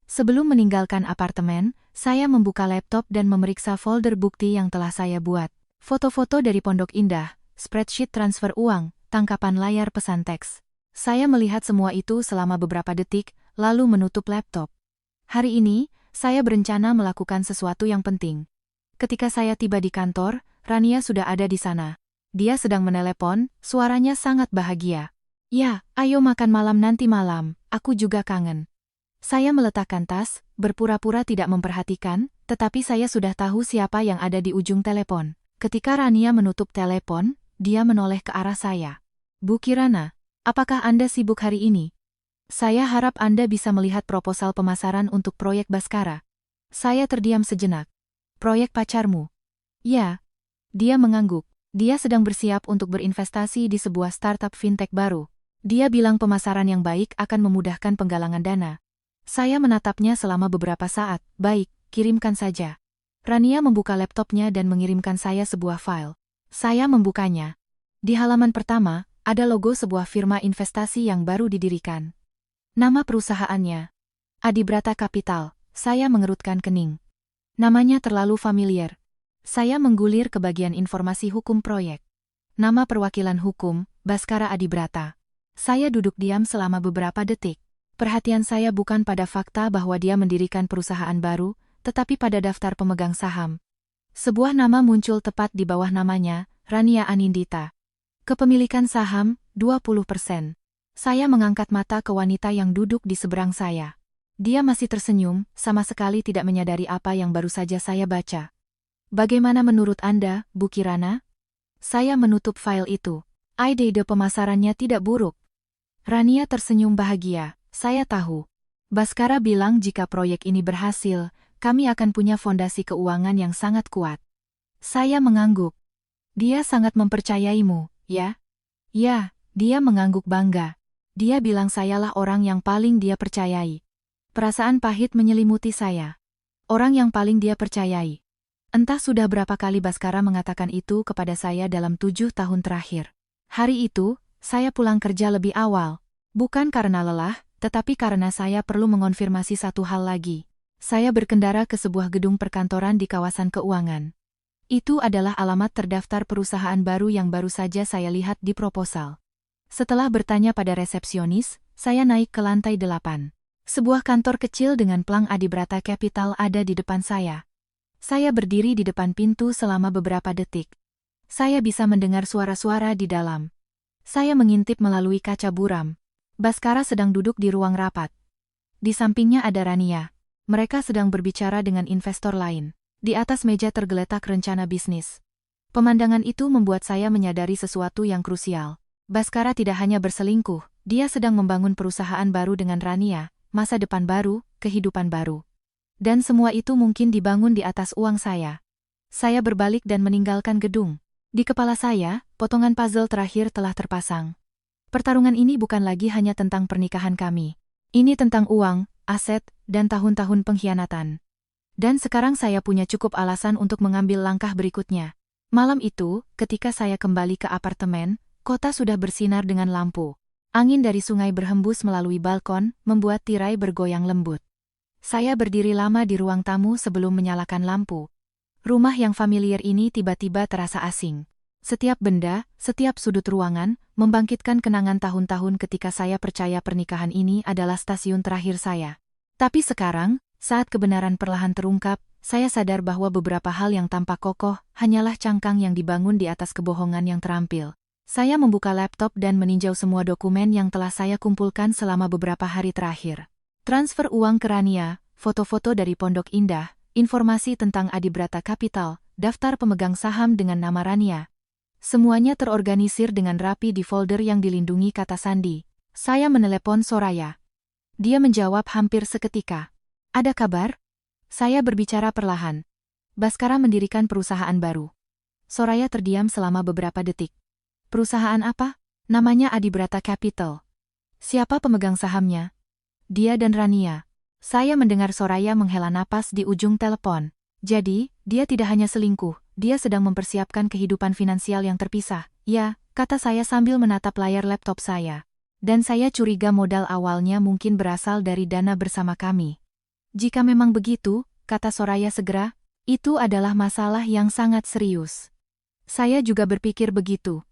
Sebelum meninggalkan apartemen, saya membuka laptop dan memeriksa folder bukti yang telah saya buat. Foto-foto dari Pondok Indah, spreadsheet transfer uang, tangkapan layar pesan teks. Saya melihat semua itu selama beberapa detik, lalu menutup laptop. Hari ini, saya berencana melakukan sesuatu yang penting. Ketika saya tiba di kantor, Rania sudah ada di sana. Dia sedang menelepon, suaranya sangat bahagia. "Ya, ayo makan malam nanti malam, aku juga kangen." Saya meletakkan tas, berpura-pura tidak memperhatikan, tetapi saya sudah tahu siapa yang ada di ujung telepon. Ketika Rania menutup telepon, dia menoleh ke arah saya. "Bu Kirana, apakah Anda sibuk hari ini? Saya harap Anda bisa melihat proposal pemasaran untuk proyek Baskara." Saya terdiam sejenak. "Proyek pacarmu?" "Ya." Dia mengangguk. Dia sedang bersiap untuk berinvestasi di sebuah startup fintech baru. Dia bilang pemasaran yang baik akan memudahkan penggalangan dana. Saya menatapnya selama beberapa saat. "Baik, kirimkan saja." Rania membuka laptopnya dan mengirimkan saya sebuah file. Saya membukanya. Di halaman pertama, ada logo sebuah firma investasi yang baru didirikan. Nama perusahaannya, Adibrata Capital. Saya mengerutkan kening. Namanya terlalu familiar. Saya menggulir ke bagian informasi hukum proyek. Nama perwakilan hukum, Baskara Adibrata. Saya duduk diam selama beberapa detik. Perhatian saya bukan pada fakta bahwa dia mendirikan perusahaan baru, tetapi pada daftar pemegang saham. Sebuah nama muncul tepat di bawah namanya, Rania Anindita. Kepemilikan saham, 20%. Saya mengangkat mata ke wanita yang duduk di seberang saya. Dia masih tersenyum, sama sekali tidak menyadari apa yang baru saja saya baca. "Bagaimana menurut Anda, Bu Kirana?" Saya menutup file itu. Ide pemasarannya tidak buruk. Rania tersenyum bahagia. "Saya tahu. Baskara bilang jika proyek ini berhasil, kami akan punya fondasi keuangan yang sangat kuat." Saya mengangguk. "Dia sangat mempercayaimu, ya?" "Ya," dia mengangguk bangga. Dia bilang sayalah orang yang paling dia percayai. Perasaan pahit menyelimuti saya. Orang yang paling dia percayai. Entah sudah berapa kali Baskara mengatakan itu kepada saya dalam 7 tahun terakhir. Hari itu, saya pulang kerja lebih awal. Bukan karena lelah, tetapi karena saya perlu mengonfirmasi satu hal lagi. Saya berkendara ke sebuah gedung perkantoran di kawasan keuangan. Itu adalah alamat terdaftar perusahaan baru yang baru saja saya lihat di proposal. Setelah bertanya pada resepsionis, saya naik ke lantai 8. Sebuah kantor kecil dengan plang Adibrata Capital ada di depan saya. Saya berdiri di depan pintu selama beberapa detik. Saya bisa mendengar suara-suara di dalam. Saya mengintip melalui kaca buram. Baskara sedang duduk di ruang rapat. Di sampingnya ada Rania. Mereka sedang berbicara dengan investor lain. Di atas meja tergeletak rencana bisnis. Pemandangan itu membuat saya menyadari sesuatu yang krusial. Baskara tidak hanya berselingkuh, dia sedang membangun perusahaan baru dengan Rania, masa depan baru, kehidupan baru. Dan semua itu mungkin dibangun di atas uang saya. Saya berbalik dan meninggalkan gedung. Di kepala saya, potongan puzzle terakhir telah terpasang. Pertarungan ini bukan lagi hanya tentang pernikahan kami. Ini tentang uang, aset, dan tahun-tahun pengkhianatan. Dan sekarang saya punya cukup alasan untuk mengambil langkah berikutnya. Malam itu, ketika saya kembali ke apartemen, kota sudah bersinar dengan lampu. Angin dari sungai berhembus melalui balkon, membuat tirai bergoyang lembut. Saya berdiri lama di ruang tamu sebelum menyalakan lampu. Rumah yang familiar ini tiba-tiba terasa asing. Setiap benda, setiap sudut ruangan, membangkitkan kenangan tahun-tahun ketika saya percaya pernikahan ini adalah stasiun terakhir saya. Tapi sekarang, saat kebenaran perlahan terungkap, saya sadar bahwa beberapa hal yang tampak kokoh hanyalah cangkang yang dibangun di atas kebohongan yang terampil. Saya membuka laptop dan meninjau semua dokumen yang telah saya kumpulkan selama beberapa hari terakhir. Transfer uang ke Rania, foto-foto dari Pondok Indah, informasi tentang Adibrata Capital, daftar pemegang saham dengan nama Rania. Semuanya terorganisir dengan rapi di folder yang dilindungi kata sandi. Saya menelepon Soraya. Dia menjawab hampir seketika. Ada kabar? Saya berbicara perlahan. Baskara mendirikan perusahaan baru. Soraya terdiam selama beberapa detik. Perusahaan apa? Namanya Adibrata Capital. Siapa pemegang sahamnya? Dia dan Rania. Saya mendengar Soraya menghela napas di ujung telepon. Jadi, dia tidak hanya selingkuh, dia sedang mempersiapkan kehidupan finansial yang terpisah. Ya, kata saya sambil menatap layar laptop saya. Dan saya curiga modal awalnya mungkin berasal dari dana bersama kami. Jika memang begitu, kata Soraya segera, itu adalah masalah yang sangat serius. Saya juga berpikir begitu.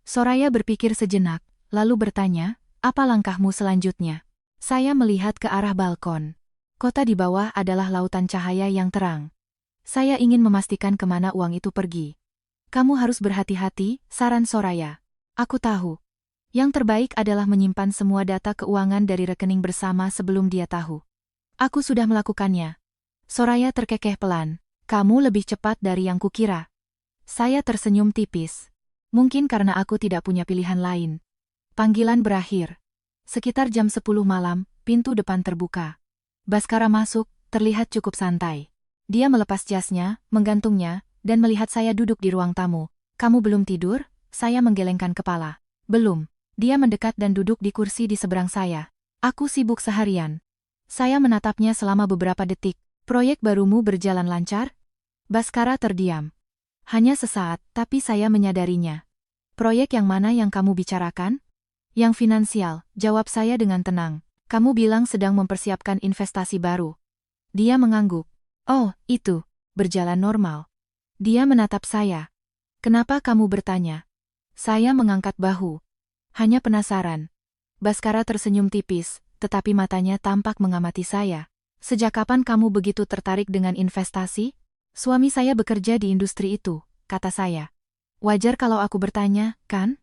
Soraya berpikir sejenak, lalu bertanya, apa langkahmu selanjutnya? Saya melihat ke arah balkon. Kota di bawah adalah lautan cahaya yang terang. Saya ingin memastikan kemana uang itu pergi. Kamu harus berhati-hati, saran Soraya. Aku tahu. Yang terbaik adalah menyimpan semua data keuangan dari rekening bersama sebelum dia tahu. Aku sudah melakukannya. Soraya terkekeh pelan. Kamu lebih cepat dari yang kukira. Saya tersenyum tipis. Mungkin karena aku tidak punya pilihan lain. Panggilan berakhir. Sekitar jam 10 malam, pintu depan terbuka. Baskara masuk, terlihat cukup santai. Dia melepas jasnya, menggantungnya, dan melihat saya duduk di ruang tamu. Kamu belum tidur? Saya menggelengkan kepala. Belum. Dia mendekat dan duduk di kursi di seberang saya. Aku sibuk seharian. Saya menatapnya selama beberapa detik. Proyek barumu berjalan lancar? Baskara terdiam. Hanya sesaat, tapi saya menyadarinya. Proyek yang mana yang kamu bicarakan? Yang finansial, jawab saya dengan tenang. Kamu bilang sedang mempersiapkan investasi baru. Dia mengangguk. Oh, itu. Berjalan normal. Dia menatap saya. Kenapa kamu bertanya? Saya mengangkat bahu. Hanya penasaran. Baskara tersenyum tipis, tetapi matanya tampak mengamati saya. Sejak kapan kamu begitu tertarik dengan investasi? Suami saya bekerja di industri itu, kata saya. Wajar kalau aku bertanya, kan?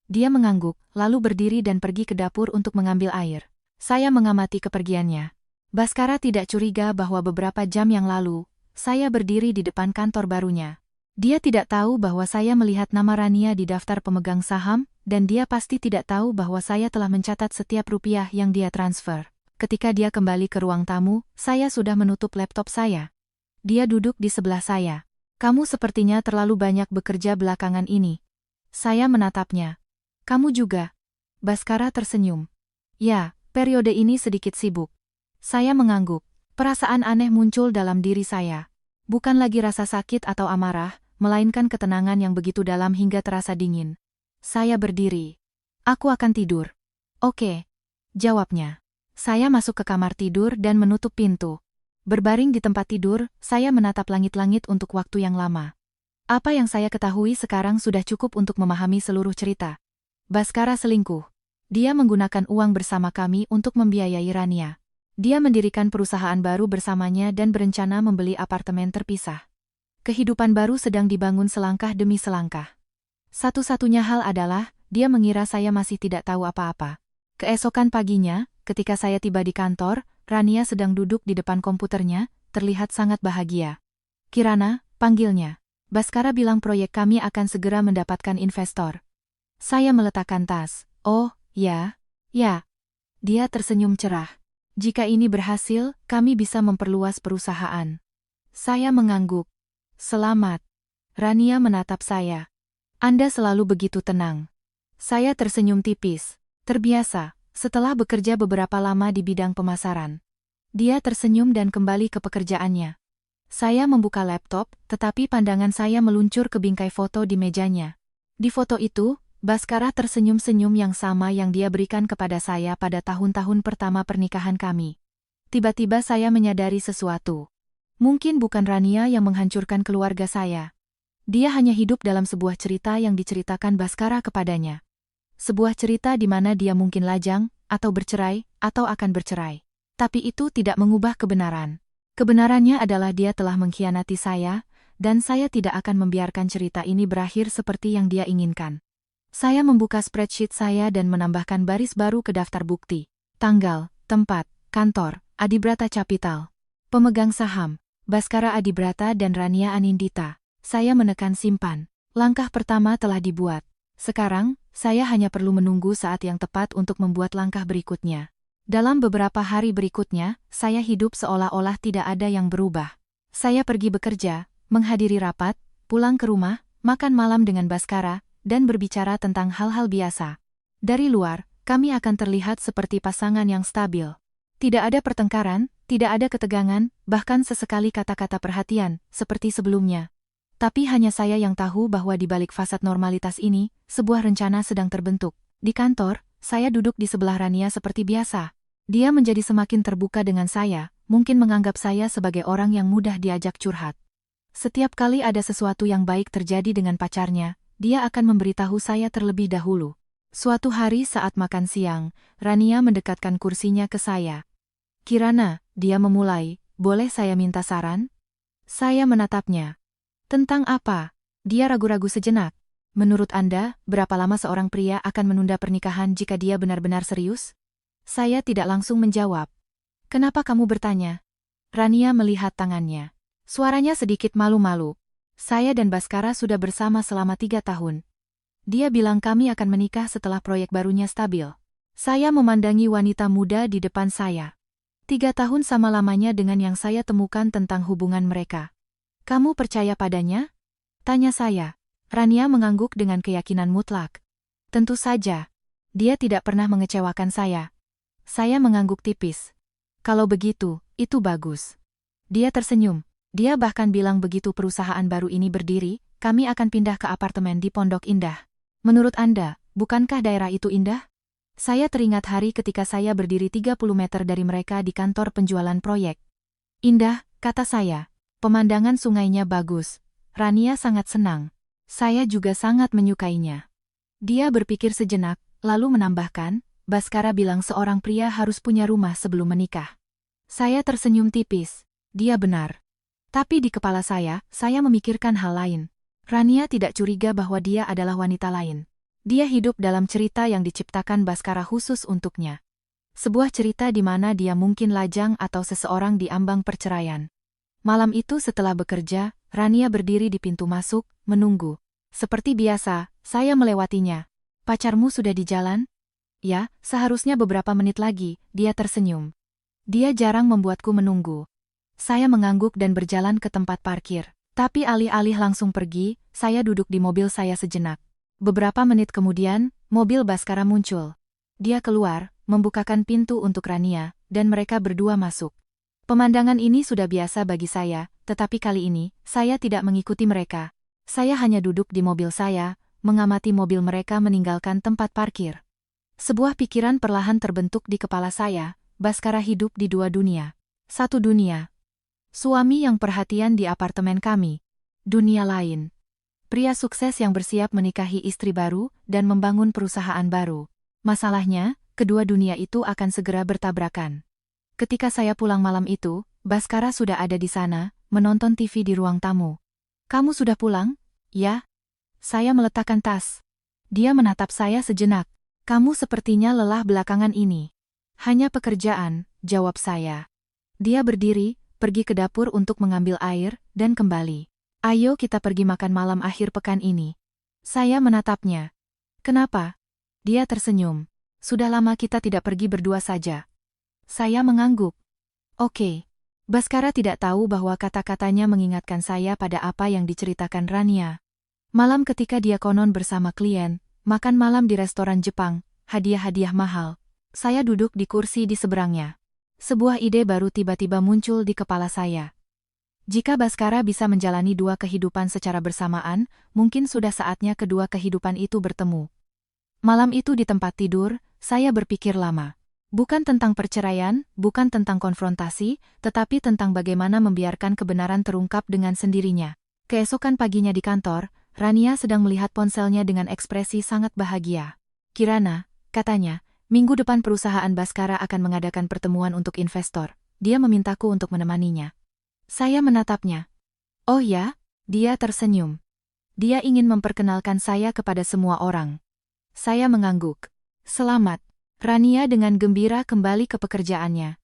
Dia mengangguk, lalu berdiri dan pergi ke dapur untuk mengambil air. Saya mengamati kepergiannya. Baskara tidak curiga bahwa beberapa jam yang lalu, saya berdiri di depan kantor barunya. Dia tidak tahu bahwa saya melihat nama Rania di daftar pemegang saham, dan dia pasti tidak tahu bahwa saya telah mencatat setiap rupiah yang dia transfer. Ketika dia kembali ke ruang tamu, saya sudah menutup laptop saya. Dia duduk di sebelah saya. Kamu sepertinya terlalu banyak bekerja belakangan ini. Saya menatapnya. Kamu juga. Baskara tersenyum. Ya, periode ini sedikit sibuk. Saya mengangguk. Perasaan aneh muncul dalam diri saya. Bukan lagi rasa sakit atau amarah, melainkan ketenangan yang begitu dalam hingga terasa dingin. Saya berdiri. Aku akan tidur. Oke. Jawabnya. Saya masuk ke kamar tidur dan menutup pintu. Berbaring di tempat tidur, saya menatap langit-langit untuk waktu yang lama. Apa yang saya ketahui sekarang sudah cukup untuk memahami seluruh cerita. Baskara selingkuh. Dia menggunakan uang bersama kami untuk membiayai Rania. Dia mendirikan perusahaan baru bersamanya dan berencana membeli apartemen terpisah. Kehidupan baru sedang dibangun selangkah demi selangkah. Satu-satunya hal adalah, dia mengira saya masih tidak tahu apa-apa. Keesokan paginya, ketika saya tiba di kantor, Rania sedang duduk di depan komputernya, terlihat sangat bahagia. "Kirana," panggilnya. "Baskara bilang proyek kami akan segera mendapatkan investor." Saya meletakkan tas. "Oh, ya. Ya." Dia tersenyum cerah. "Jika ini berhasil, kami bisa memperluas perusahaan." Saya mengangguk. "Selamat." Rania menatap saya. "Anda selalu begitu tenang." Saya tersenyum tipis. "Terbiasa, setelah bekerja beberapa lama di bidang pemasaran." Dia tersenyum dan kembali ke pekerjaannya. Saya membuka laptop, tetapi pandangan saya meluncur ke bingkai foto di mejanya. Di foto itu, Baskara tersenyum-senyum yang sama yang dia berikan kepada saya pada tahun-tahun pertama pernikahan kami. Tiba-tiba saya menyadari sesuatu. Mungkin bukan Rania yang menghancurkan keluarga saya. Dia hanya hidup dalam sebuah cerita yang diceritakan Baskara kepadanya. Sebuah cerita di mana dia mungkin lajang, atau bercerai, atau akan bercerai. Tapi itu tidak mengubah kebenaran. Kebenarannya adalah dia telah mengkhianati saya, dan saya tidak akan membiarkan cerita ini berakhir seperti yang dia inginkan. Saya membuka spreadsheet saya dan menambahkan baris baru ke daftar bukti. Tanggal, tempat, kantor, Adibrata Capital. Pemegang saham, Baskara Adibrata dan Rania Anindita. Saya menekan simpan. Langkah pertama telah dibuat. Sekarang, saya hanya perlu menunggu saat yang tepat untuk membuat langkah berikutnya. Dalam beberapa hari berikutnya, saya hidup seolah-olah tidak ada yang berubah. Saya pergi bekerja, menghadiri rapat, pulang ke rumah, makan malam dengan Baskara, dan berbicara tentang hal-hal biasa. Dari luar, kami akan terlihat seperti pasangan yang stabil. Tidak ada pertengkaran, tidak ada ketegangan, bahkan sesekali kata-kata perhatian, seperti sebelumnya. Tapi hanya saya yang tahu bahwa di balik fasad normalitas ini, sebuah rencana sedang terbentuk. Di kantor, saya duduk di sebelah Rania seperti biasa. Dia menjadi semakin terbuka dengan saya, mungkin menganggap saya sebagai orang yang mudah diajak curhat. Setiap kali ada sesuatu yang baik terjadi dengan pacarnya, dia akan memberitahu saya terlebih dahulu. Suatu hari saat makan siang, Rania mendekatkan kursinya ke saya. "Kirana," dia memulai, "boleh saya minta saran?" Saya menatapnya. "Tentang apa?" Dia ragu-ragu sejenak. "Menurut Anda, berapa lama seorang pria akan menunda pernikahan jika dia benar-benar serius?" Saya tidak langsung menjawab. "Kenapa kamu bertanya?" Rania melihat tangannya. Suaranya sedikit malu-malu. "Saya dan Baskara sudah bersama selama 3 tahun. Dia bilang kami akan menikah setelah proyek barunya stabil." Saya memandangi wanita muda di depan saya. 3 tahun sama lamanya dengan yang saya temukan tentang hubungan mereka. "Kamu percaya padanya?" tanya saya. Rania mengangguk dengan keyakinan mutlak. "Tentu saja. Dia tidak pernah mengecewakan saya." Saya mengangguk tipis. "Kalau begitu, itu bagus." Dia tersenyum. Dia bahkan bilang begitu perusahaan baru ini berdiri, kami akan pindah ke apartemen di Pondok Indah. "Menurut Anda, bukankah daerah itu indah?" Saya teringat hari ketika saya berdiri 30 meter dari mereka di kantor penjualan proyek. "Indah," kata saya. "Pemandangan sungainya bagus." Rania sangat senang. Saya juga sangat menyukainya. Dia berpikir sejenak, lalu menambahkan, "Baskara bilang seorang pria harus punya rumah sebelum menikah." Saya tersenyum tipis. Dia benar. Tapi di kepala saya memikirkan hal lain. Rania tidak curiga bahwa dia adalah wanita lain. Dia hidup dalam cerita yang diciptakan Baskara khusus untuknya. Sebuah cerita di mana dia mungkin lajang atau seseorang di ambang perceraian. Malam itu setelah bekerja, Rania berdiri di pintu masuk, menunggu. Seperti biasa, saya melewatinya. "Pacarmu sudah di jalan?" "Ya, seharusnya beberapa menit lagi," dia tersenyum. Dia jarang membuatku menunggu. Saya mengangguk dan berjalan ke tempat parkir. Tapi alih-alih langsung pergi, saya duduk di mobil saya sejenak. Beberapa menit kemudian, mobil Baskara muncul. Dia keluar, membukakan pintu untuk Rania, dan mereka berdua masuk. Pemandangan ini sudah biasa bagi saya, tetapi kali ini, saya tidak mengikuti mereka. Saya hanya duduk di mobil saya, mengamati mobil mereka meninggalkan tempat parkir. Sebuah pikiran perlahan terbentuk di kepala saya, Baskara hidup di 2 dunia. Satu dunia. Suami yang perhatian di apartemen kami. Dunia lain. Pria sukses yang bersiap menikahi istri baru dan membangun perusahaan baru. Masalahnya, kedua dunia itu akan segera bertabrakan. Ketika saya pulang malam itu, Baskara sudah ada di sana, menonton TV di ruang tamu. "Kamu sudah pulang?" "Ya." Saya meletakkan tas. Dia menatap saya sejenak. "Kamu sepertinya lelah belakangan ini." "Hanya pekerjaan," jawab saya. Dia berdiri, pergi ke dapur untuk mengambil air, dan kembali. "Ayo kita pergi makan malam akhir pekan ini." Saya menatapnya. "Kenapa?" Dia tersenyum. "Sudah lama kita tidak pergi berdua saja." Saya mengangguk. "Oke." Baskara tidak tahu bahwa kata-katanya mengingatkan saya pada apa yang diceritakan Rania. Malam ketika dia konon bersama klien, makan malam di restoran Jepang, hadiah-hadiah mahal. Saya duduk di kursi di seberangnya. Sebuah ide baru tiba-tiba muncul di kepala saya. Jika Baskara bisa menjalani dua kehidupan secara bersamaan, mungkin sudah saatnya kedua kehidupan itu bertemu. Malam itu di tempat tidur, saya berpikir lama. Bukan tentang perceraian, bukan tentang konfrontasi, tetapi tentang bagaimana membiarkan kebenaran terungkap dengan sendirinya. Keesokan paginya di kantor, Rania sedang melihat ponselnya dengan ekspresi sangat bahagia. "Kirana," katanya, "minggu depan perusahaan Baskara akan mengadakan pertemuan untuk investor. Dia memintaku untuk menemaninya." Saya menatapnya. "Oh ya?" Dia tersenyum. "Dia ingin memperkenalkan saya kepada semua orang." Saya mengangguk. "Selamat." Rania dengan gembira kembali ke pekerjaannya.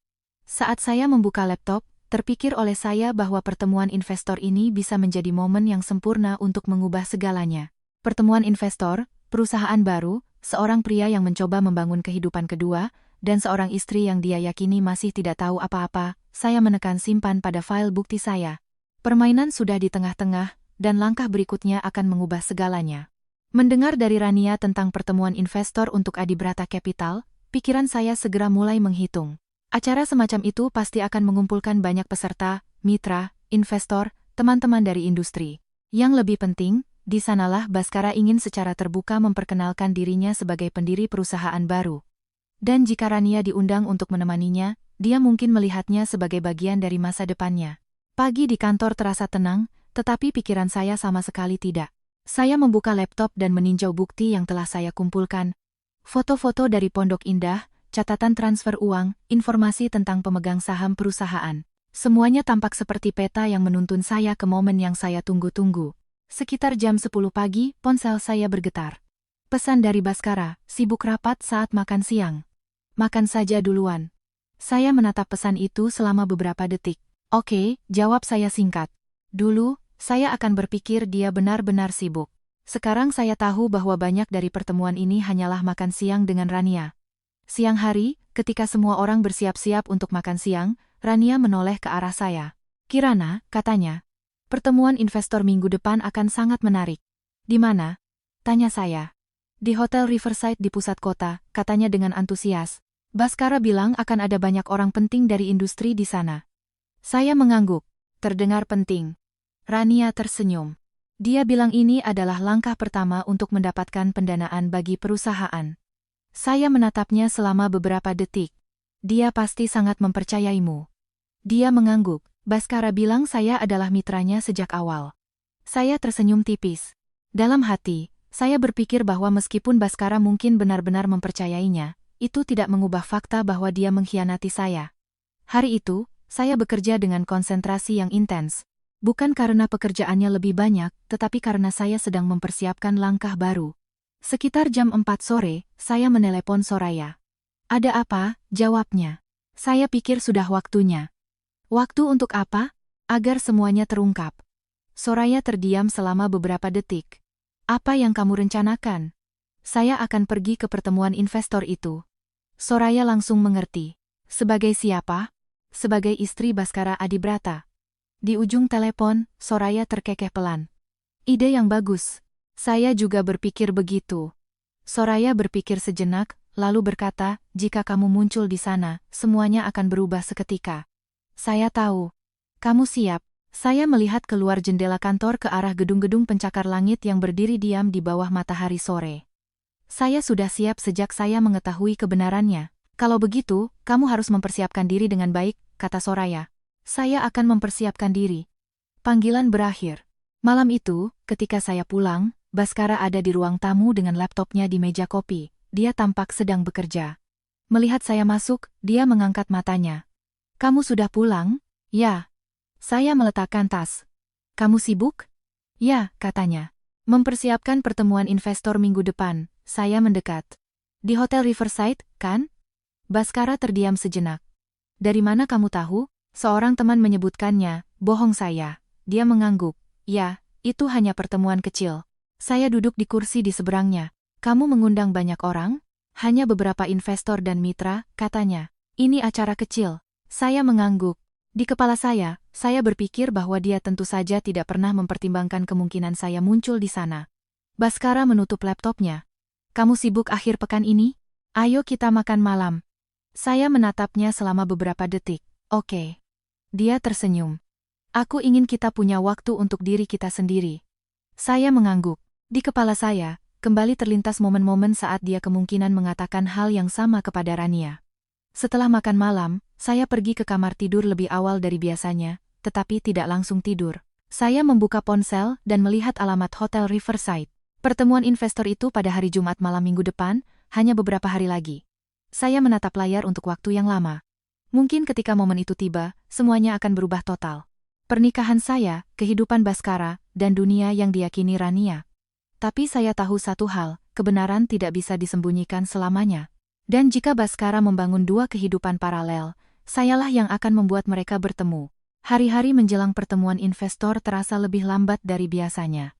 Saat saya membuka laptop, terpikir oleh saya bahwa pertemuan investor ini bisa menjadi momen yang sempurna untuk mengubah segalanya. Pertemuan investor, perusahaan baru, seorang pria yang mencoba membangun kehidupan kedua, dan seorang istri yang dia yakini masih tidak tahu apa-apa. Saya menekan simpan pada file bukti saya. Permainan sudah di tengah-tengah, dan langkah berikutnya akan mengubah segalanya. Mendengar dari Rania tentang pertemuan investor untuk Adibrata Capital, pikiran saya segera mulai menghitung. Acara semacam itu pasti akan mengumpulkan banyak peserta, mitra, investor, teman-teman dari industri. Yang lebih penting, di sanalah Baskara ingin secara terbuka memperkenalkan dirinya sebagai pendiri perusahaan baru. Dan jika Rania diundang untuk menemaninya, dia mungkin melihatnya sebagai bagian dari masa depannya. Pagi di kantor terasa tenang, tetapi pikiran saya sama sekali tidak. Saya membuka laptop dan meninjau bukti yang telah saya kumpulkan. Foto-foto dari Pondok Indah, catatan transfer uang, informasi tentang pemegang saham perusahaan. Semuanya tampak seperti peta yang menuntun saya ke momen yang saya tunggu-tunggu. Sekitar jam 10 pagi, ponsel saya bergetar. Pesan dari Baskara, "Sibuk rapat saat makan siang. Makan saja duluan." Saya menatap pesan itu selama beberapa detik. "Oke," jawab saya singkat. Dulu, saya akan berpikir dia benar-benar sibuk. Sekarang saya tahu bahwa banyak dari pertemuan ini hanyalah makan siang dengan Rania. Siang hari, ketika semua orang bersiap-siap untuk makan siang, Rania menoleh ke arah saya. "Kirana," katanya, "pertemuan investor minggu depan akan sangat menarik." "Di mana?" tanya saya. "Di Hotel Riverside di pusat kota," katanya dengan antusias. "Baskara bilang akan ada banyak orang penting dari industri di sana." Saya mengangguk. Terdengar penting. Rania tersenyum. Dia bilang ini adalah langkah pertama untuk mendapatkan pendanaan bagi perusahaan. Saya menatapnya selama beberapa detik. "Dia pasti sangat mempercayaimu." Dia mengangguk. "Baskara bilang saya adalah mitranya sejak awal." Saya tersenyum tipis. Dalam hati, saya berpikir bahwa meskipun Baskara mungkin benar-benar mempercayainya, itu tidak mengubah fakta bahwa dia mengkhianati saya. Hari itu, saya bekerja dengan konsentrasi yang intens. Bukan karena pekerjaannya lebih banyak, tetapi karena saya sedang mempersiapkan langkah baru. Sekitar jam 4 sore, saya menelepon Soraya. "Ada apa?" jawabnya. "Saya pikir sudah waktunya." "Waktu untuk apa?" "Agar semuanya terungkap." Soraya terdiam selama beberapa detik. "Apa yang kamu rencanakan?" "Saya akan pergi ke pertemuan investor itu." Soraya langsung mengerti. "Sebagai siapa?" "Sebagai istri Baskara Adibrata." Di ujung telepon, Soraya terkekeh pelan. "Ide yang bagus. Saya juga berpikir begitu." Soraya berpikir sejenak, lalu berkata, "Jika kamu muncul di sana, semuanya akan berubah seketika." "Saya tahu." "Kamu siap?" Saya melihat keluar jendela kantor ke arah gedung-gedung pencakar langit yang berdiri diam di bawah matahari sore. "Saya sudah siap sejak saya mengetahui kebenarannya." "Kalau begitu, kamu harus mempersiapkan diri dengan baik," kata Soraya. "Saya akan mempersiapkan diri." Panggilan berakhir. Malam itu, ketika saya pulang, Baskara ada di ruang tamu dengan laptopnya di meja kopi. dia tampak sedang bekerja. Melihat saya masuk, dia mengangkat matanya. "Kamu sudah pulang?" "Ya." Saya meletakkan tas. "Kamu sibuk?" "Ya," katanya. "Mempersiapkan pertemuan investor minggu depan." Saya mendekat. "Di Hotel Riverside, kan?" Baskara terdiam sejenak. "Dari mana kamu tahu?" "Seorang teman menyebutkannya." "Bohong." Saya. Dia mengangguk. "Ya, itu hanya pertemuan kecil." Saya duduk di kursi di seberangnya. "Kamu mengundang banyak orang?" "Hanya beberapa investor dan mitra," katanya. "Ini acara kecil." Saya mengangguk. Di kepala saya berpikir bahwa dia tentu saja tidak pernah mempertimbangkan kemungkinan saya muncul di sana. Baskara menutup laptopnya. "Kamu sibuk akhir pekan ini? Ayo kita makan malam." Saya menatapnya selama beberapa detik. "Oke." Dia tersenyum. "Aku ingin kita punya waktu untuk diri kita sendiri." Saya mengangguk. Di kepala saya kembali terlintas momen-momen saat dia kemungkinan mengatakan hal yang sama kepada Rania. Setelah makan malam, saya pergi ke kamar tidur lebih awal dari biasanya, tetapi tidak langsung tidur. Saya membuka ponsel dan melihat alamat Hotel Riverside. Pertemuan investor itu pada hari Jumat malam minggu depan, hanya beberapa hari lagi. Saya menatap layar untuk waktu yang lama. Mungkin ketika momen itu tiba, semuanya akan berubah total. Pernikahan saya, kehidupan Baskara, dan dunia yang diyakini Rania. Tapi saya tahu satu hal, kebenaran tidak bisa disembunyikan selamanya. Dan jika Baskara membangun dua kehidupan paralel, sayalah yang akan membuat mereka bertemu. Hari-hari menjelang pertemuan investor terasa lebih lambat dari biasanya.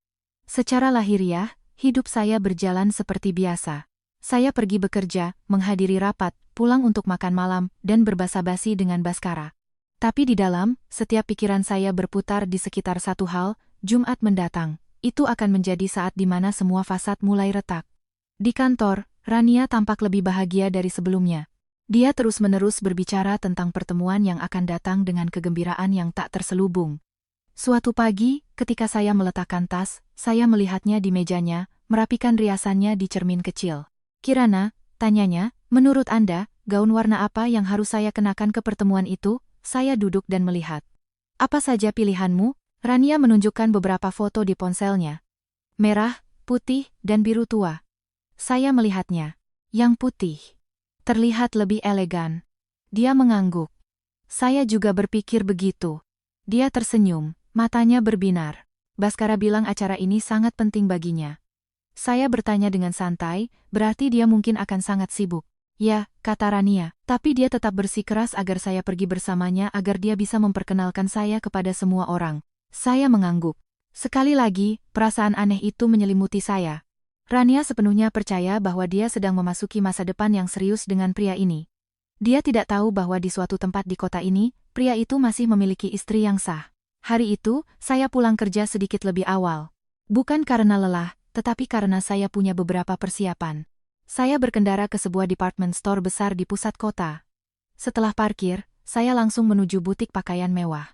Secara lahiriah, hidup saya berjalan seperti biasa. Saya pergi bekerja, menghadiri rapat, pulang untuk makan malam, dan berbasa-basi dengan Baskara. Tapi di dalam, setiap pikiran saya berputar di sekitar satu hal, Jumat mendatang. Itu akan menjadi saat di mana semua fasad mulai retak. Di kantor, Rania tampak lebih bahagia dari sebelumnya. Dia terus-menerus berbicara tentang pertemuan yang akan datang dengan kegembiraan yang tak terselubung. Suatu pagi, ketika saya meletakkan tas, saya melihatnya di mejanya, merapikan riasannya di cermin kecil. "Kirana," tanyanya, "menurut Anda, gaun warna apa yang harus saya kenakan ke pertemuan itu?" Saya duduk dan melihat. "Apa saja pilihanmu?" Rania menunjukkan beberapa foto di ponselnya. "Merah, putih, dan biru tua." Saya melihatnya. Yang putih terlihat lebih elegan. Dia mengangguk. Saya juga berpikir begitu. Dia tersenyum, matanya berbinar. Baskara bilang acara ini sangat penting baginya. Saya bertanya dengan santai, berarti dia mungkin akan sangat sibuk. "Ya," kata Rania, "tapi dia tetap bersikeras agar saya pergi bersamanya agar dia bisa memperkenalkan saya kepada semua orang." Saya mengangguk. Sekali lagi, perasaan aneh itu menyelimuti saya. Rania sepenuhnya percaya bahwa dia sedang memasuki masa depan yang serius dengan pria ini. Dia tidak tahu bahwa di suatu tempat di kota ini, pria itu masih memiliki istri yang sah. Hari itu, saya pulang kerja sedikit lebih awal. Bukan karena lelah, tetapi karena saya punya beberapa persiapan. Saya berkendara ke sebuah department store besar di pusat kota. Setelah parkir, saya langsung menuju butik pakaian mewah.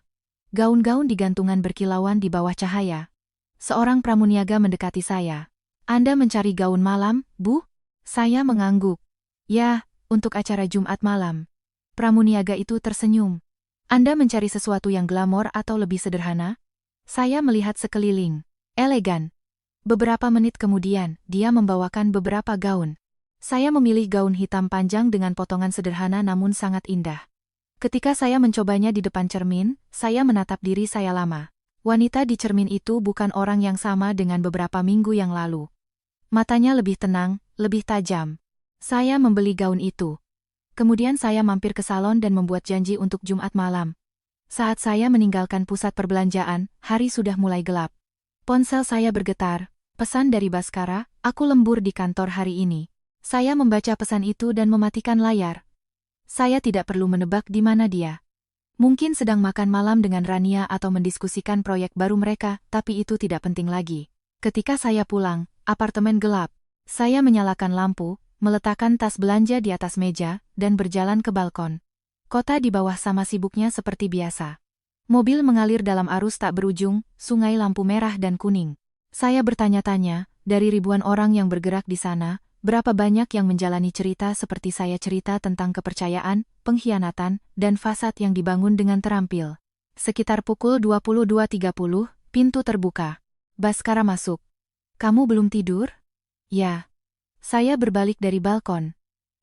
Gaun-gaun digantungan berkilauan di bawah cahaya. Seorang pramuniaga mendekati saya. "Anda mencari gaun malam, Bu?" Saya mengangguk. "Ya, untuk acara Jumat malam." Pramuniaga itu tersenyum. "Anda mencari sesuatu yang glamor atau lebih sederhana?" Saya melihat sekeliling. "Elegan." Beberapa menit kemudian, dia membawakan beberapa gaun. Saya memilih gaun hitam panjang dengan potongan sederhana namun sangat indah. Ketika saya mencobanya di depan cermin, saya menatap diri saya lama. Wanita di cermin itu bukan orang yang sama dengan beberapa minggu yang lalu. Matanya lebih tenang, lebih tajam. Saya membeli gaun itu. Kemudian saya mampir ke salon dan membuat janji untuk Jumat malam. Saat saya meninggalkan pusat perbelanjaan, hari sudah mulai gelap. Ponsel saya bergetar. Pesan dari Baskara, "Aku lembur di kantor hari ini." Saya membaca pesan itu dan mematikan layar. Saya tidak perlu menebak di mana dia. Mungkin sedang makan malam dengan Rania atau mendiskusikan proyek baru mereka, tapi itu tidak penting lagi. Ketika saya pulang, apartemen gelap. Saya menyalakan lampu, meletakkan tas belanja di atas meja, dan berjalan ke balkon. Kota di bawah sama sibuknya seperti biasa. Mobil mengalir dalam arus tak berujung, sungai lampu merah dan kuning. Saya bertanya-tanya, dari ribuan orang yang bergerak di sana, berapa banyak yang menjalani cerita seperti saya cerita tentang kepercayaan, pengkhianatan, dan fasad yang dibangun dengan terampil. Sekitar pukul 22.30, pintu terbuka. Baskara masuk. "Kamu belum tidur?" "Ya." Saya berbalik dari balkon.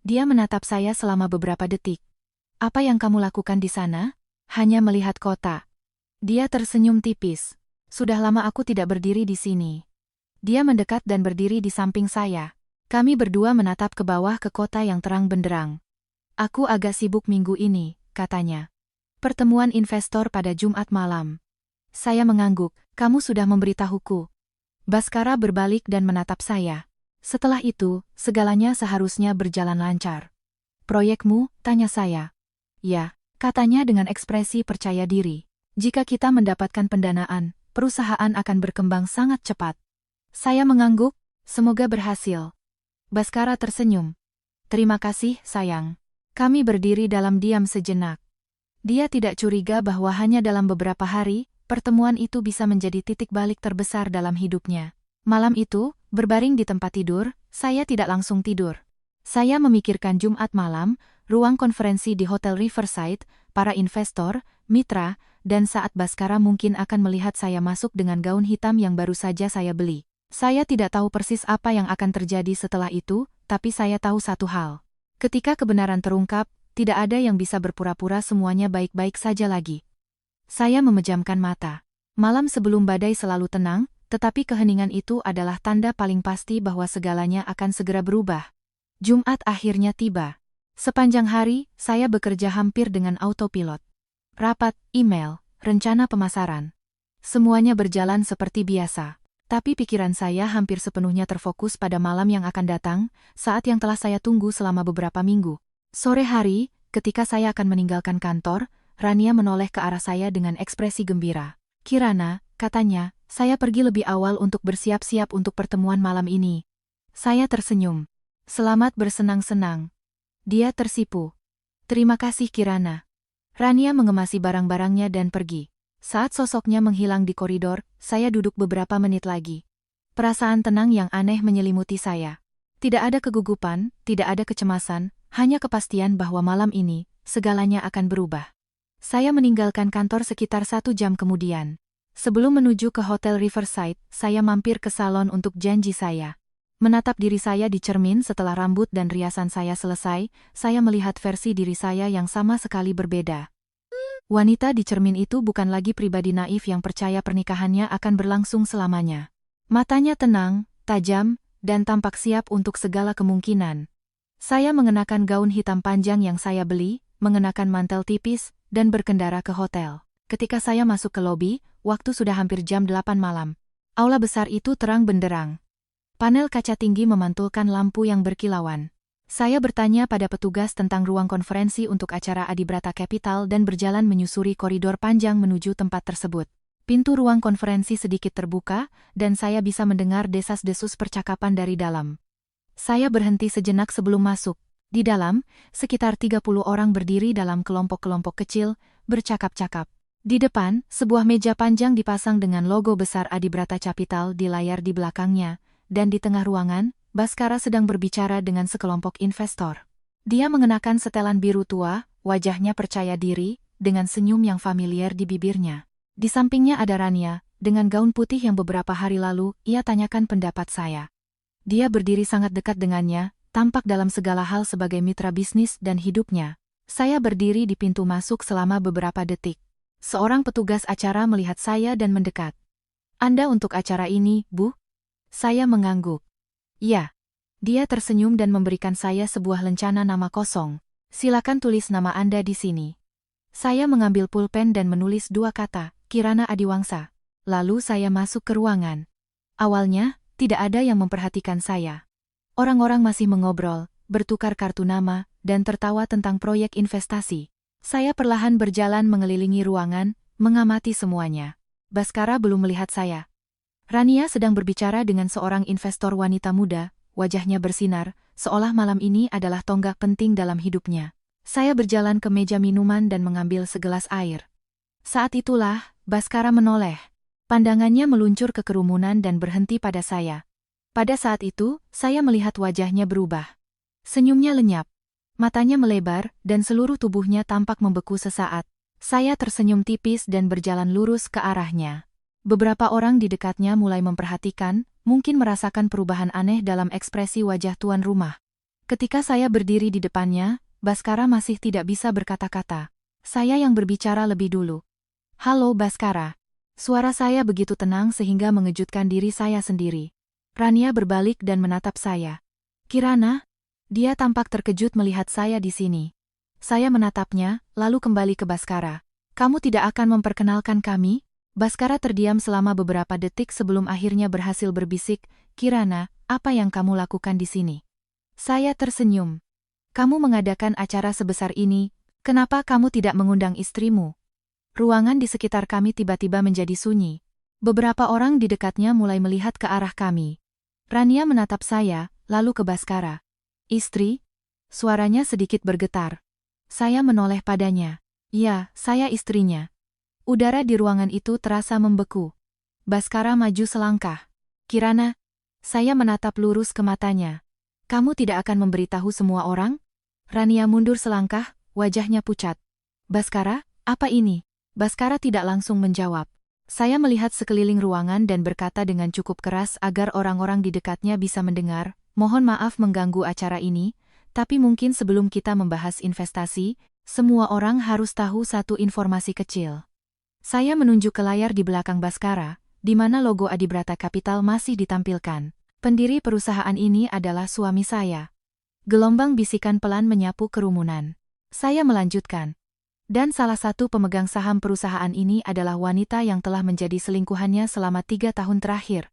Dia menatap saya selama beberapa detik. Apa yang kamu lakukan di sana? Hanya melihat kota. Dia tersenyum tipis. Sudah lama aku tidak berdiri di sini. Dia mendekat dan berdiri di samping saya. Kami berdua menatap ke bawah ke kota yang terang benderang. Aku agak sibuk minggu ini, katanya. Pertemuan investor pada Jumat malam. Saya mengangguk, kamu sudah memberitahuku. Baskara berbalik dan menatap saya. Setelah itu, segalanya seharusnya berjalan lancar. Proyekmu? Tanya saya. Ya, katanya dengan ekspresi percaya diri. Jika kita mendapatkan pendanaan, perusahaan akan berkembang sangat cepat. Saya mengangguk, semoga berhasil. Baskara tersenyum. Terima kasih, sayang. Kami berdiri dalam diam sejenak. Dia tidak curiga bahwa hanya dalam beberapa hari, pertemuan itu bisa menjadi titik balik terbesar dalam hidupnya. Malam itu, berbaring di tempat tidur, saya tidak langsung tidur. Saya memikirkan Jumat malam, ruang konferensi di Hotel Riverside, para investor, mitra, dan saat Baskara mungkin akan melihat saya masuk dengan gaun hitam yang baru saja saya beli. Saya tidak tahu persis apa yang akan terjadi setelah itu, tapi saya tahu satu hal. Ketika kebenaran terungkap, tidak ada yang bisa berpura-pura semuanya baik-baik saja lagi. Saya memejamkan mata. Malam sebelum badai selalu tenang, tetapi keheningan itu adalah tanda paling pasti bahwa segalanya akan segera berubah. Jumat akhirnya tiba. Sepanjang hari, saya bekerja hampir dengan autopilot. Rapat, email, rencana pemasaran. Semuanya berjalan seperti biasa. Tapi pikiran saya hampir sepenuhnya terfokus pada malam yang akan datang, saat yang telah saya tunggu selama beberapa minggu. Sore hari, ketika saya akan meninggalkan kantor, Rania menoleh ke arah saya dengan ekspresi gembira. Kirana, katanya, saya pergi lebih awal untuk bersiap-siap untuk pertemuan malam ini. Saya tersenyum. Selamat bersenang-senang. Dia tersipu. Terima kasih Kirana. Rania mengemasi barang-barangnya dan pergi. Saat sosoknya menghilang di koridor, saya duduk beberapa menit lagi. Perasaan tenang yang aneh menyelimuti saya. Tidak ada kegugupan, tidak ada kecemasan, hanya kepastian bahwa malam ini, segalanya akan berubah. Saya meninggalkan kantor sekitar 1 jam kemudian. Sebelum menuju ke Hotel Riverside, saya mampir ke salon untuk janji saya. Menatap diri saya di cermin setelah rambut dan riasan saya selesai, saya melihat versi diri saya yang sama sekali berbeda. Wanita di cermin itu bukan lagi pribadi naif yang percaya pernikahannya akan berlangsung selamanya. Matanya tenang, tajam, dan tampak siap untuk segala kemungkinan. Saya mengenakan gaun hitam panjang yang saya beli, mengenakan mantel tipis, dan berkendara ke hotel. Ketika saya masuk ke lobi, waktu sudah hampir jam 8 malam. Aula besar itu terang benderang. Panel kaca tinggi memantulkan lampu yang berkilauan. Saya bertanya pada petugas tentang ruang konferensi untuk acara Adibrata Capital dan berjalan menyusuri koridor panjang menuju tempat tersebut. Pintu ruang konferensi sedikit terbuka, dan saya bisa mendengar desas-desus percakapan dari dalam. Saya berhenti sejenak sebelum masuk. Di dalam, sekitar 30 orang berdiri dalam kelompok-kelompok kecil, bercakap-cakap. Di depan, sebuah meja panjang dipasang dengan logo besar Adibrata Capital di layar di belakangnya, dan di tengah ruangan, Baskara sedang berbicara dengan sekelompok investor. Dia mengenakan setelan biru tua, wajahnya percaya diri, dengan senyum yang familiar di bibirnya. Di sampingnya ada Rania, dengan gaun putih yang beberapa hari lalu ia tanyakan pendapat saya. Dia berdiri sangat dekat dengannya, tampak dalam segala hal sebagai mitra bisnis dan hidupnya. Saya berdiri di pintu masuk selama beberapa detik. Seorang petugas acara melihat saya dan mendekat. Anda untuk acara ini, Bu? Saya mengangguk. Ya. Dia tersenyum dan memberikan saya sebuah lencana nama kosong. Silakan tulis nama Anda di sini. Saya mengambil pulpen dan menulis 2 kata, Kirana Adiwangsa. Lalu saya masuk ke ruangan. Awalnya, tidak ada yang memperhatikan saya. Orang-orang masih mengobrol, bertukar kartu nama, dan tertawa tentang proyek investasi. Saya perlahan berjalan mengelilingi ruangan, mengamati semuanya. Baskara belum melihat saya. Rania sedang berbicara dengan seorang investor wanita muda, wajahnya bersinar, seolah malam ini adalah tonggak penting dalam hidupnya. Saya berjalan ke meja minuman dan mengambil segelas air. Saat itulah, Baskara menoleh. Pandangannya meluncur ke kerumunan dan berhenti pada saya. Pada saat itu, saya melihat wajahnya berubah. Senyumnya lenyap. Matanya melebar, dan seluruh tubuhnya tampak membeku sesaat. Saya tersenyum tipis dan berjalan lurus ke arahnya. Beberapa orang di dekatnya mulai memperhatikan, mungkin merasakan perubahan aneh dalam ekspresi wajah tuan rumah. Ketika saya berdiri di depannya, Baskara masih tidak bisa berkata-kata. Saya yang berbicara lebih dulu. Halo Baskara. Suara saya begitu tenang sehingga mengejutkan diri saya sendiri. Rania berbalik dan menatap saya. Kirana? Dia tampak terkejut melihat saya di sini. Saya menatapnya, lalu kembali ke Baskara. Kamu tidak akan memperkenalkan kami? Baskara terdiam selama beberapa detik sebelum akhirnya berhasil berbisik, Kirana, apa yang kamu lakukan di sini? Saya tersenyum. Kamu mengadakan acara sebesar ini, kenapa kamu tidak mengundang istrimu? Ruangan di sekitar kami tiba-tiba menjadi sunyi. Beberapa orang di dekatnya mulai melihat ke arah kami. Rania menatap saya, lalu ke Baskara. Istri? Suaranya sedikit bergetar. Saya menoleh padanya. Ya, saya istrinya. Udara di ruangan itu terasa membeku. Baskara maju selangkah. Kirana? Saya menatap lurus ke matanya. Kamu tidak akan memberitahu semua orang? Rania mundur selangkah, wajahnya pucat. Baskara, apa ini? Baskara tidak langsung menjawab. Saya melihat sekeliling ruangan dan berkata dengan cukup keras agar orang-orang di dekatnya bisa mendengar, mohon maaf mengganggu acara ini, tapi mungkin sebelum kita membahas investasi, semua orang harus tahu satu informasi kecil. Saya menunjuk ke layar di belakang Baskara, di mana logo Adibrata Capital masih ditampilkan. Pendiri perusahaan ini adalah suami saya. Gelombang bisikan pelan menyapu kerumunan. Saya melanjutkan. Dan salah satu pemegang saham perusahaan ini adalah wanita yang telah menjadi selingkuhannya selama 3 tahun terakhir.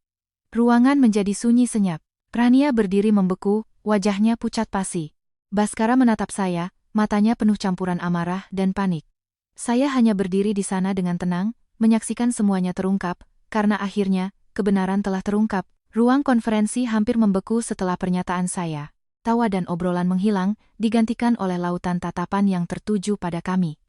Ruangan menjadi sunyi senyap. Rania berdiri membeku, wajahnya pucat pasi. Baskara menatap saya, matanya penuh campuran amarah dan panik. Saya hanya berdiri di sana dengan tenang, menyaksikan semuanya terungkap, karena akhirnya, kebenaran telah terungkap. Ruang konferensi hampir membeku setelah pernyataan saya. Tawa dan obrolan menghilang, digantikan oleh lautan tatapan yang tertuju pada kami.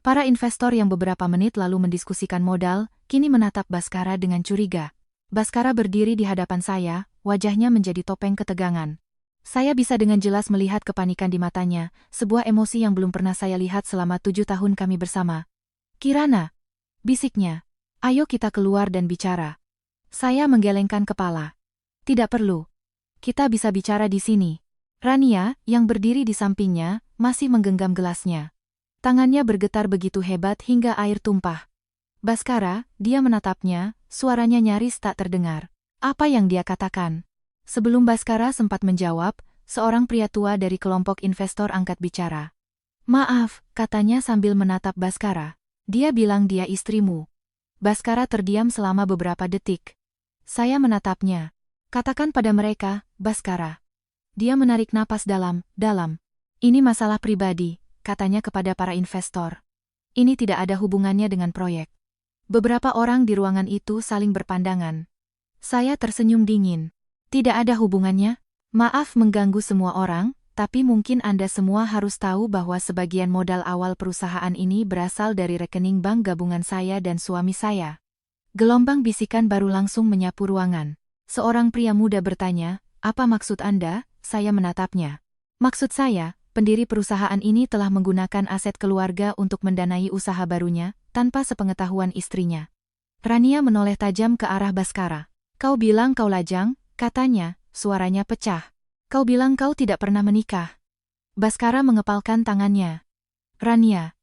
Para investor yang beberapa menit lalu mendiskusikan modal, kini menatap Baskara dengan curiga. Baskara berdiri di hadapan saya, wajahnya menjadi topeng ketegangan. Saya bisa dengan jelas melihat kepanikan di matanya, sebuah emosi yang belum pernah saya lihat selama 7 tahun kami bersama. Kirana, bisiknya, ayo kita keluar dan bicara. Saya menggelengkan kepala. Tidak perlu. Kita bisa bicara di sini. Rania, yang berdiri di sampingnya, masih menggenggam gelasnya. Tangannya bergetar begitu hebat hingga air tumpah. Baskara, dia menatapnya, suaranya nyaris tak terdengar. Apa yang dia katakan? Sebelum Baskara sempat menjawab, seorang pria tua dari kelompok investor angkat bicara. Maaf, katanya sambil menatap Baskara. Dia bilang dia istrimu. Baskara terdiam selama beberapa detik. Saya menatapnya. Katakan pada mereka, Baskara. Dia menarik napas dalam. Ini masalah pribadi, katanya kepada para investor. Ini tidak ada hubungannya dengan proyek. Beberapa orang di ruangan itu saling berpandangan. Saya tersenyum dingin. Tidak ada hubungannya? Maaf mengganggu semua orang, tapi mungkin Anda semua harus tahu bahwa sebagian modal awal perusahaan ini berasal dari rekening bank gabungan saya dan suami saya. Gelombang bisikan baru langsung menyapu ruangan. Seorang pria muda bertanya, apa maksud Anda? Saya menatapnya. Maksud saya, pendiri perusahaan ini telah menggunakan aset keluarga untuk mendanai usaha barunya, tanpa sepengetahuan istrinya. Rania menoleh tajam ke arah Baskara. Kau bilang kau lajang, katanya, suaranya pecah. Kau bilang kau tidak pernah menikah. Baskara mengepalkan tangannya. Rania.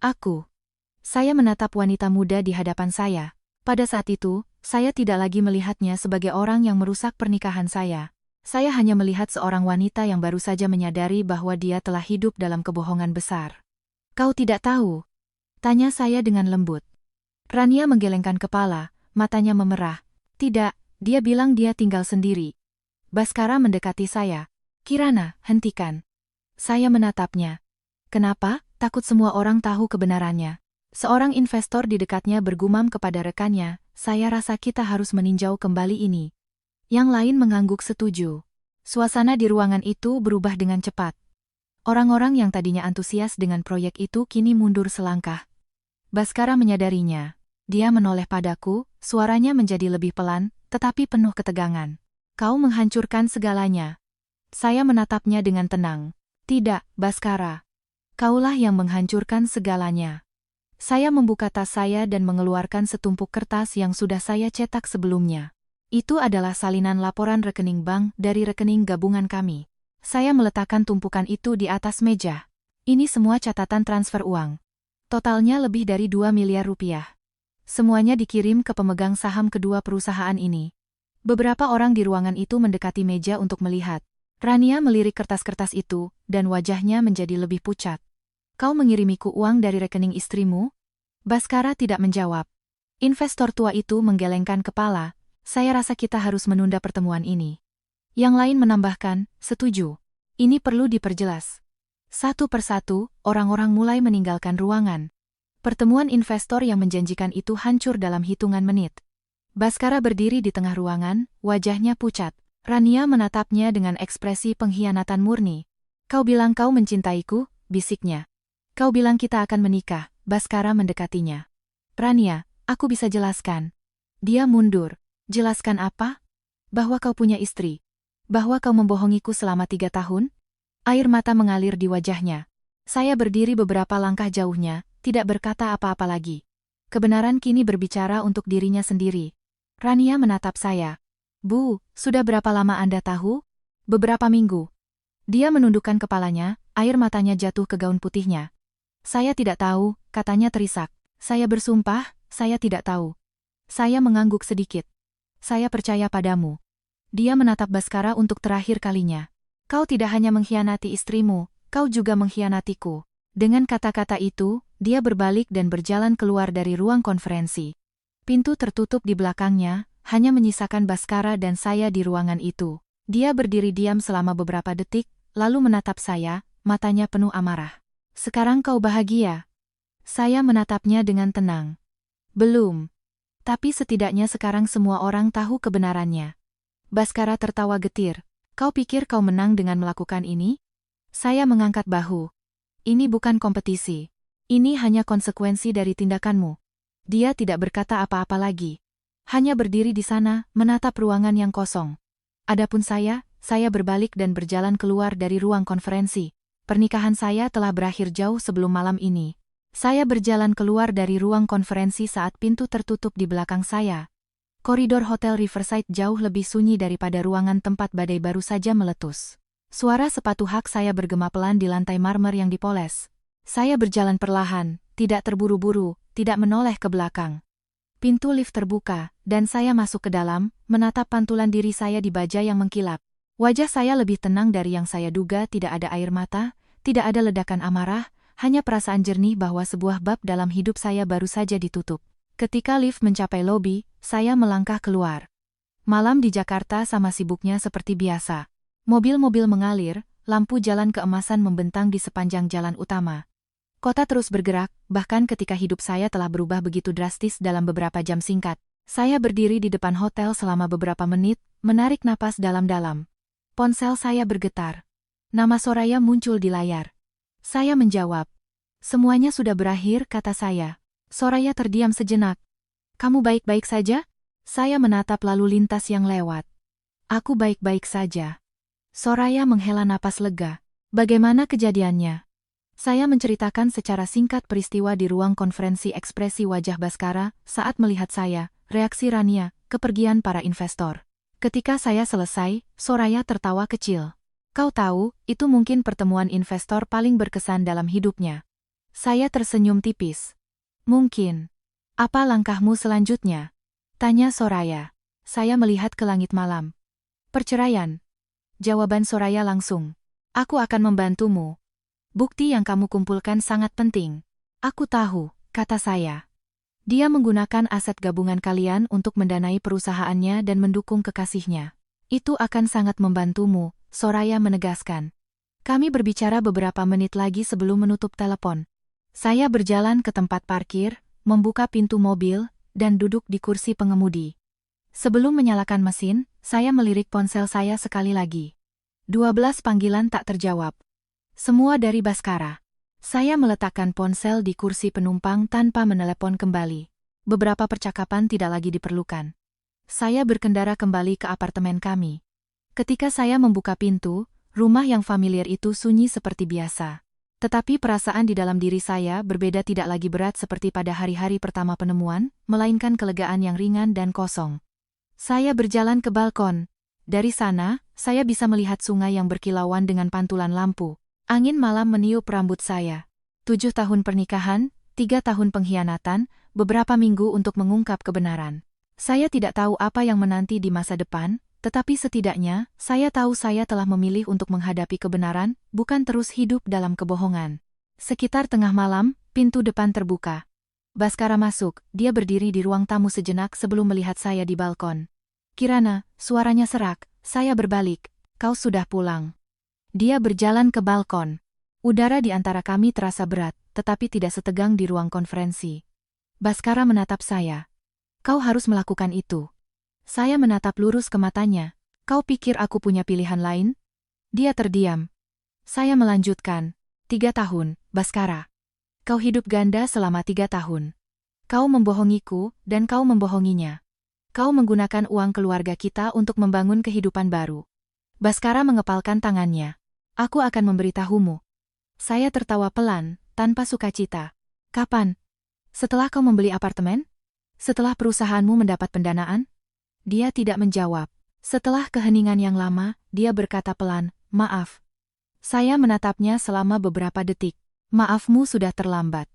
Aku. Saya menatap wanita muda di hadapan saya. Pada saat itu, saya tidak lagi melihatnya sebagai orang yang merusak pernikahan saya. Saya hanya melihat seorang wanita yang baru saja menyadari bahwa dia telah hidup dalam kebohongan besar. Kau tidak tahu? Tanya saya dengan lembut. Rania menggelengkan kepala, matanya memerah. Tidak, dia bilang dia tinggal sendiri. Baskara mendekati saya. Kirana, hentikan. Saya menatapnya. Kenapa? Takut semua orang tahu kebenarannya. Seorang investor di dekatnya bergumam kepada rekannya, saya rasa kita harus meninjau kembali ini. Yang lain mengangguk setuju. Suasana di ruangan itu berubah dengan cepat. Orang-orang yang tadinya antusias dengan proyek itu kini mundur selangkah. Baskara menyadarinya. Dia menoleh padaku, suaranya menjadi lebih pelan, tetapi penuh ketegangan. Kau menghancurkan segalanya. Saya menatapnya dengan tenang. Tidak, Baskara. Kaulah yang menghancurkan segalanya. Saya membuka tas saya dan mengeluarkan setumpuk kertas yang sudah saya cetak sebelumnya. Itu adalah salinan laporan rekening bank dari rekening gabungan kami. Saya meletakkan tumpukan itu di atas meja. Ini semua catatan transfer uang. Totalnya lebih dari 2 miliar rupiah. Semuanya dikirim ke pemegang saham kedua perusahaan ini. Beberapa orang di ruangan itu mendekati meja untuk melihat. Rania melirik kertas-kertas itu, dan wajahnya menjadi lebih pucat. Kau mengirimiku uang dari rekening istrimu? Baskara tidak menjawab. Investor tua itu menggelengkan kepala. Saya rasa kita harus menunda pertemuan ini. Yang lain menambahkan, setuju. Ini perlu diperjelas. Satu persatu, orang-orang mulai meninggalkan ruangan. Pertemuan investor yang menjanjikan itu hancur dalam hitungan menit. Baskara berdiri di tengah ruangan, wajahnya pucat. Rania menatapnya dengan ekspresi pengkhianatan murni. Kau bilang kau mencintaiku, bisiknya. Kau bilang kita akan menikah, Baskara mendekatinya. Rania, aku bisa jelaskan. Dia mundur. Jelaskan apa? Bahwa kau punya istri. Bahwa kau membohongiku selama 3 tahun? Air mata mengalir di wajahnya. Saya berdiri beberapa langkah jauhnya, tidak berkata apa-apa lagi. Kebenaran kini berbicara untuk dirinya sendiri. Rania menatap saya. Bu, sudah berapa lama Anda tahu? Beberapa minggu. Dia menundukkan kepalanya, air matanya jatuh ke gaun putihnya. Saya tidak tahu, katanya terisak. Saya bersumpah, saya tidak tahu. Saya mengangguk sedikit. Saya percaya padamu. Dia menatap Baskara untuk terakhir kalinya. Kau tidak hanya mengkhianati istrimu, kau juga mengkhianatiku. Dengan kata-kata itu, dia berbalik dan berjalan keluar dari ruang konferensi. Pintu tertutup di belakangnya, hanya menyisakan Baskara dan saya di ruangan itu. Dia berdiri diam selama beberapa detik, lalu menatap saya, matanya penuh amarah. Sekarang kau bahagia? Saya menatapnya dengan tenang. Belum. Tapi setidaknya sekarang semua orang tahu kebenarannya. Baskara tertawa getir. Kau pikir kau menang dengan melakukan ini? Saya mengangkat bahu. Ini bukan kompetisi. Ini hanya konsekuensi dari tindakanmu. Dia tidak berkata apa-apa lagi. Hanya berdiri di sana, menatap ruangan yang kosong. Adapun saya berbalik dan berjalan keluar dari ruang konferensi. Pernikahan saya telah berakhir jauh sebelum malam ini. Saya berjalan keluar dari ruang konferensi saat pintu tertutup di belakang saya. Koridor Hotel Riverside jauh lebih sunyi daripada ruangan tempat badai baru saja meletus. Suara sepatu hak saya bergema pelan di lantai marmer yang dipoles. Saya berjalan perlahan, tidak terburu-buru, tidak menoleh ke belakang. Pintu lift terbuka, dan saya masuk ke dalam, menatap pantulan diri saya di baja yang mengkilap. Wajah saya lebih tenang dari yang saya duga, tidak ada air mata, tidak ada ledakan amarah, hanya perasaan jernih bahwa sebuah bab dalam hidup saya baru saja ditutup. Ketika lift mencapai lobi, saya melangkah keluar. Malam di Jakarta sama sibuknya seperti biasa. Mobil-mobil mengalir, lampu jalan keemasan membentang di sepanjang jalan utama. Kota terus bergerak, bahkan ketika hidup saya telah berubah begitu drastis dalam beberapa jam singkat. Saya berdiri di depan hotel selama beberapa menit, menarik napas dalam-dalam. Ponsel saya bergetar. Nama Soraya muncul di layar. Saya menjawab. Semuanya sudah berakhir, kata saya. Soraya terdiam sejenak. Kamu baik-baik saja? Saya menatap lalu lintas yang lewat. Aku baik-baik saja. Soraya menghela napas lega. Bagaimana kejadiannya? Saya menceritakan secara singkat peristiwa di ruang konferensi. Ekspresi wajah Baskara saat melihat saya, reaksi Rania, kepergian para investor. Ketika saya selesai, Soraya tertawa kecil. Kau tahu, itu mungkin pertemuan investor paling berkesan dalam hidupnya. Saya tersenyum tipis. Mungkin. Apa langkahmu selanjutnya? Tanya Soraya. Saya melihat ke langit malam. Perceraian. Jawaban Soraya langsung. Aku akan membantumu. Bukti yang kamu kumpulkan sangat penting. Aku tahu, kata saya. Dia menggunakan aset gabungan kalian untuk mendanai perusahaannya dan mendukung kekasihnya. Itu akan sangat membantumu, Soraya menegaskan. Kami berbicara beberapa menit lagi sebelum menutup telepon. Saya berjalan ke tempat parkir, membuka pintu mobil, dan duduk di kursi pengemudi. Sebelum menyalakan mesin, saya melirik ponsel saya sekali lagi. 12 panggilan tak terjawab. Semua dari Baskara. Saya meletakkan ponsel di kursi penumpang tanpa menelepon kembali. Beberapa percakapan tidak lagi diperlukan. Saya berkendara kembali ke apartemen kami. Ketika saya membuka pintu, rumah yang familiar itu sunyi seperti biasa. Tetapi perasaan di dalam diri saya berbeda, tidak lagi berat seperti pada hari-hari pertama penemuan, melainkan kelegaan yang ringan dan kosong. Saya berjalan ke balkon. Dari sana, saya bisa melihat sungai yang berkilauan dengan pantulan lampu. Angin malam meniup rambut saya. 7 tahun pernikahan, 3 tahun pengkhianatan, beberapa minggu untuk mengungkap kebenaran. Saya tidak tahu apa yang menanti di masa depan, tetapi setidaknya, saya tahu saya telah memilih untuk menghadapi kebenaran, bukan terus hidup dalam kebohongan. Sekitar tengah malam, pintu depan terbuka. Baskara masuk, dia berdiri di ruang tamu sejenak sebelum melihat saya di balkon. "Kirana," suaranya serak, saya berbalik, "kau sudah pulang." Dia berjalan ke balkon. Udara di antara kami terasa berat, tetapi tidak setegang di ruang konferensi. Baskara menatap saya. "Kau harus melakukan itu." Saya menatap lurus ke matanya. "Kau pikir aku punya pilihan lain?" Dia terdiam. Saya melanjutkan. 3 tahun, Baskara. Kau hidup ganda selama 3 tahun. Kau membohongiku, dan kau membohonginya. Kau menggunakan uang keluarga kita untuk membangun kehidupan baru. Baskara mengepalkan tangannya. "Aku akan memberitahumu." Saya tertawa pelan, tanpa sukacita. "Kapan?" "Setelah kau membeli apartemen? Setelah perusahaanmu mendapat pendanaan?" Dia tidak menjawab. Setelah keheningan yang lama, dia berkata pelan, "Maaf." Saya menatapnya selama beberapa detik. "Maafmu sudah terlambat."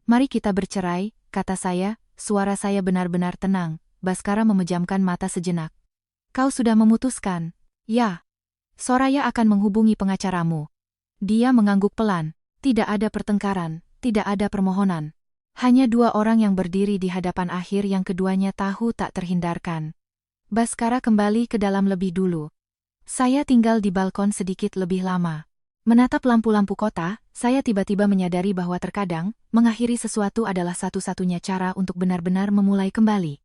"Mari kita bercerai," kata saya, suara saya benar-benar tenang. Baskara memejamkan mata sejenak. "Kau sudah memutuskan?" "Ya." "Soraya akan menghubungi pengacaramu." Dia mengangguk pelan. Tidak ada pertengkaran, tidak ada permohonan. Hanya 2 orang yang berdiri di hadapan akhir yang keduanya tahu tak terhindarkan. Baskara kembali ke dalam lebih dulu. Saya tinggal di balkon sedikit lebih lama. Menatap lampu-lampu kota, saya tiba-tiba menyadari bahwa terkadang, mengakhiri sesuatu adalah satu-satunya cara untuk benar-benar memulai kembali.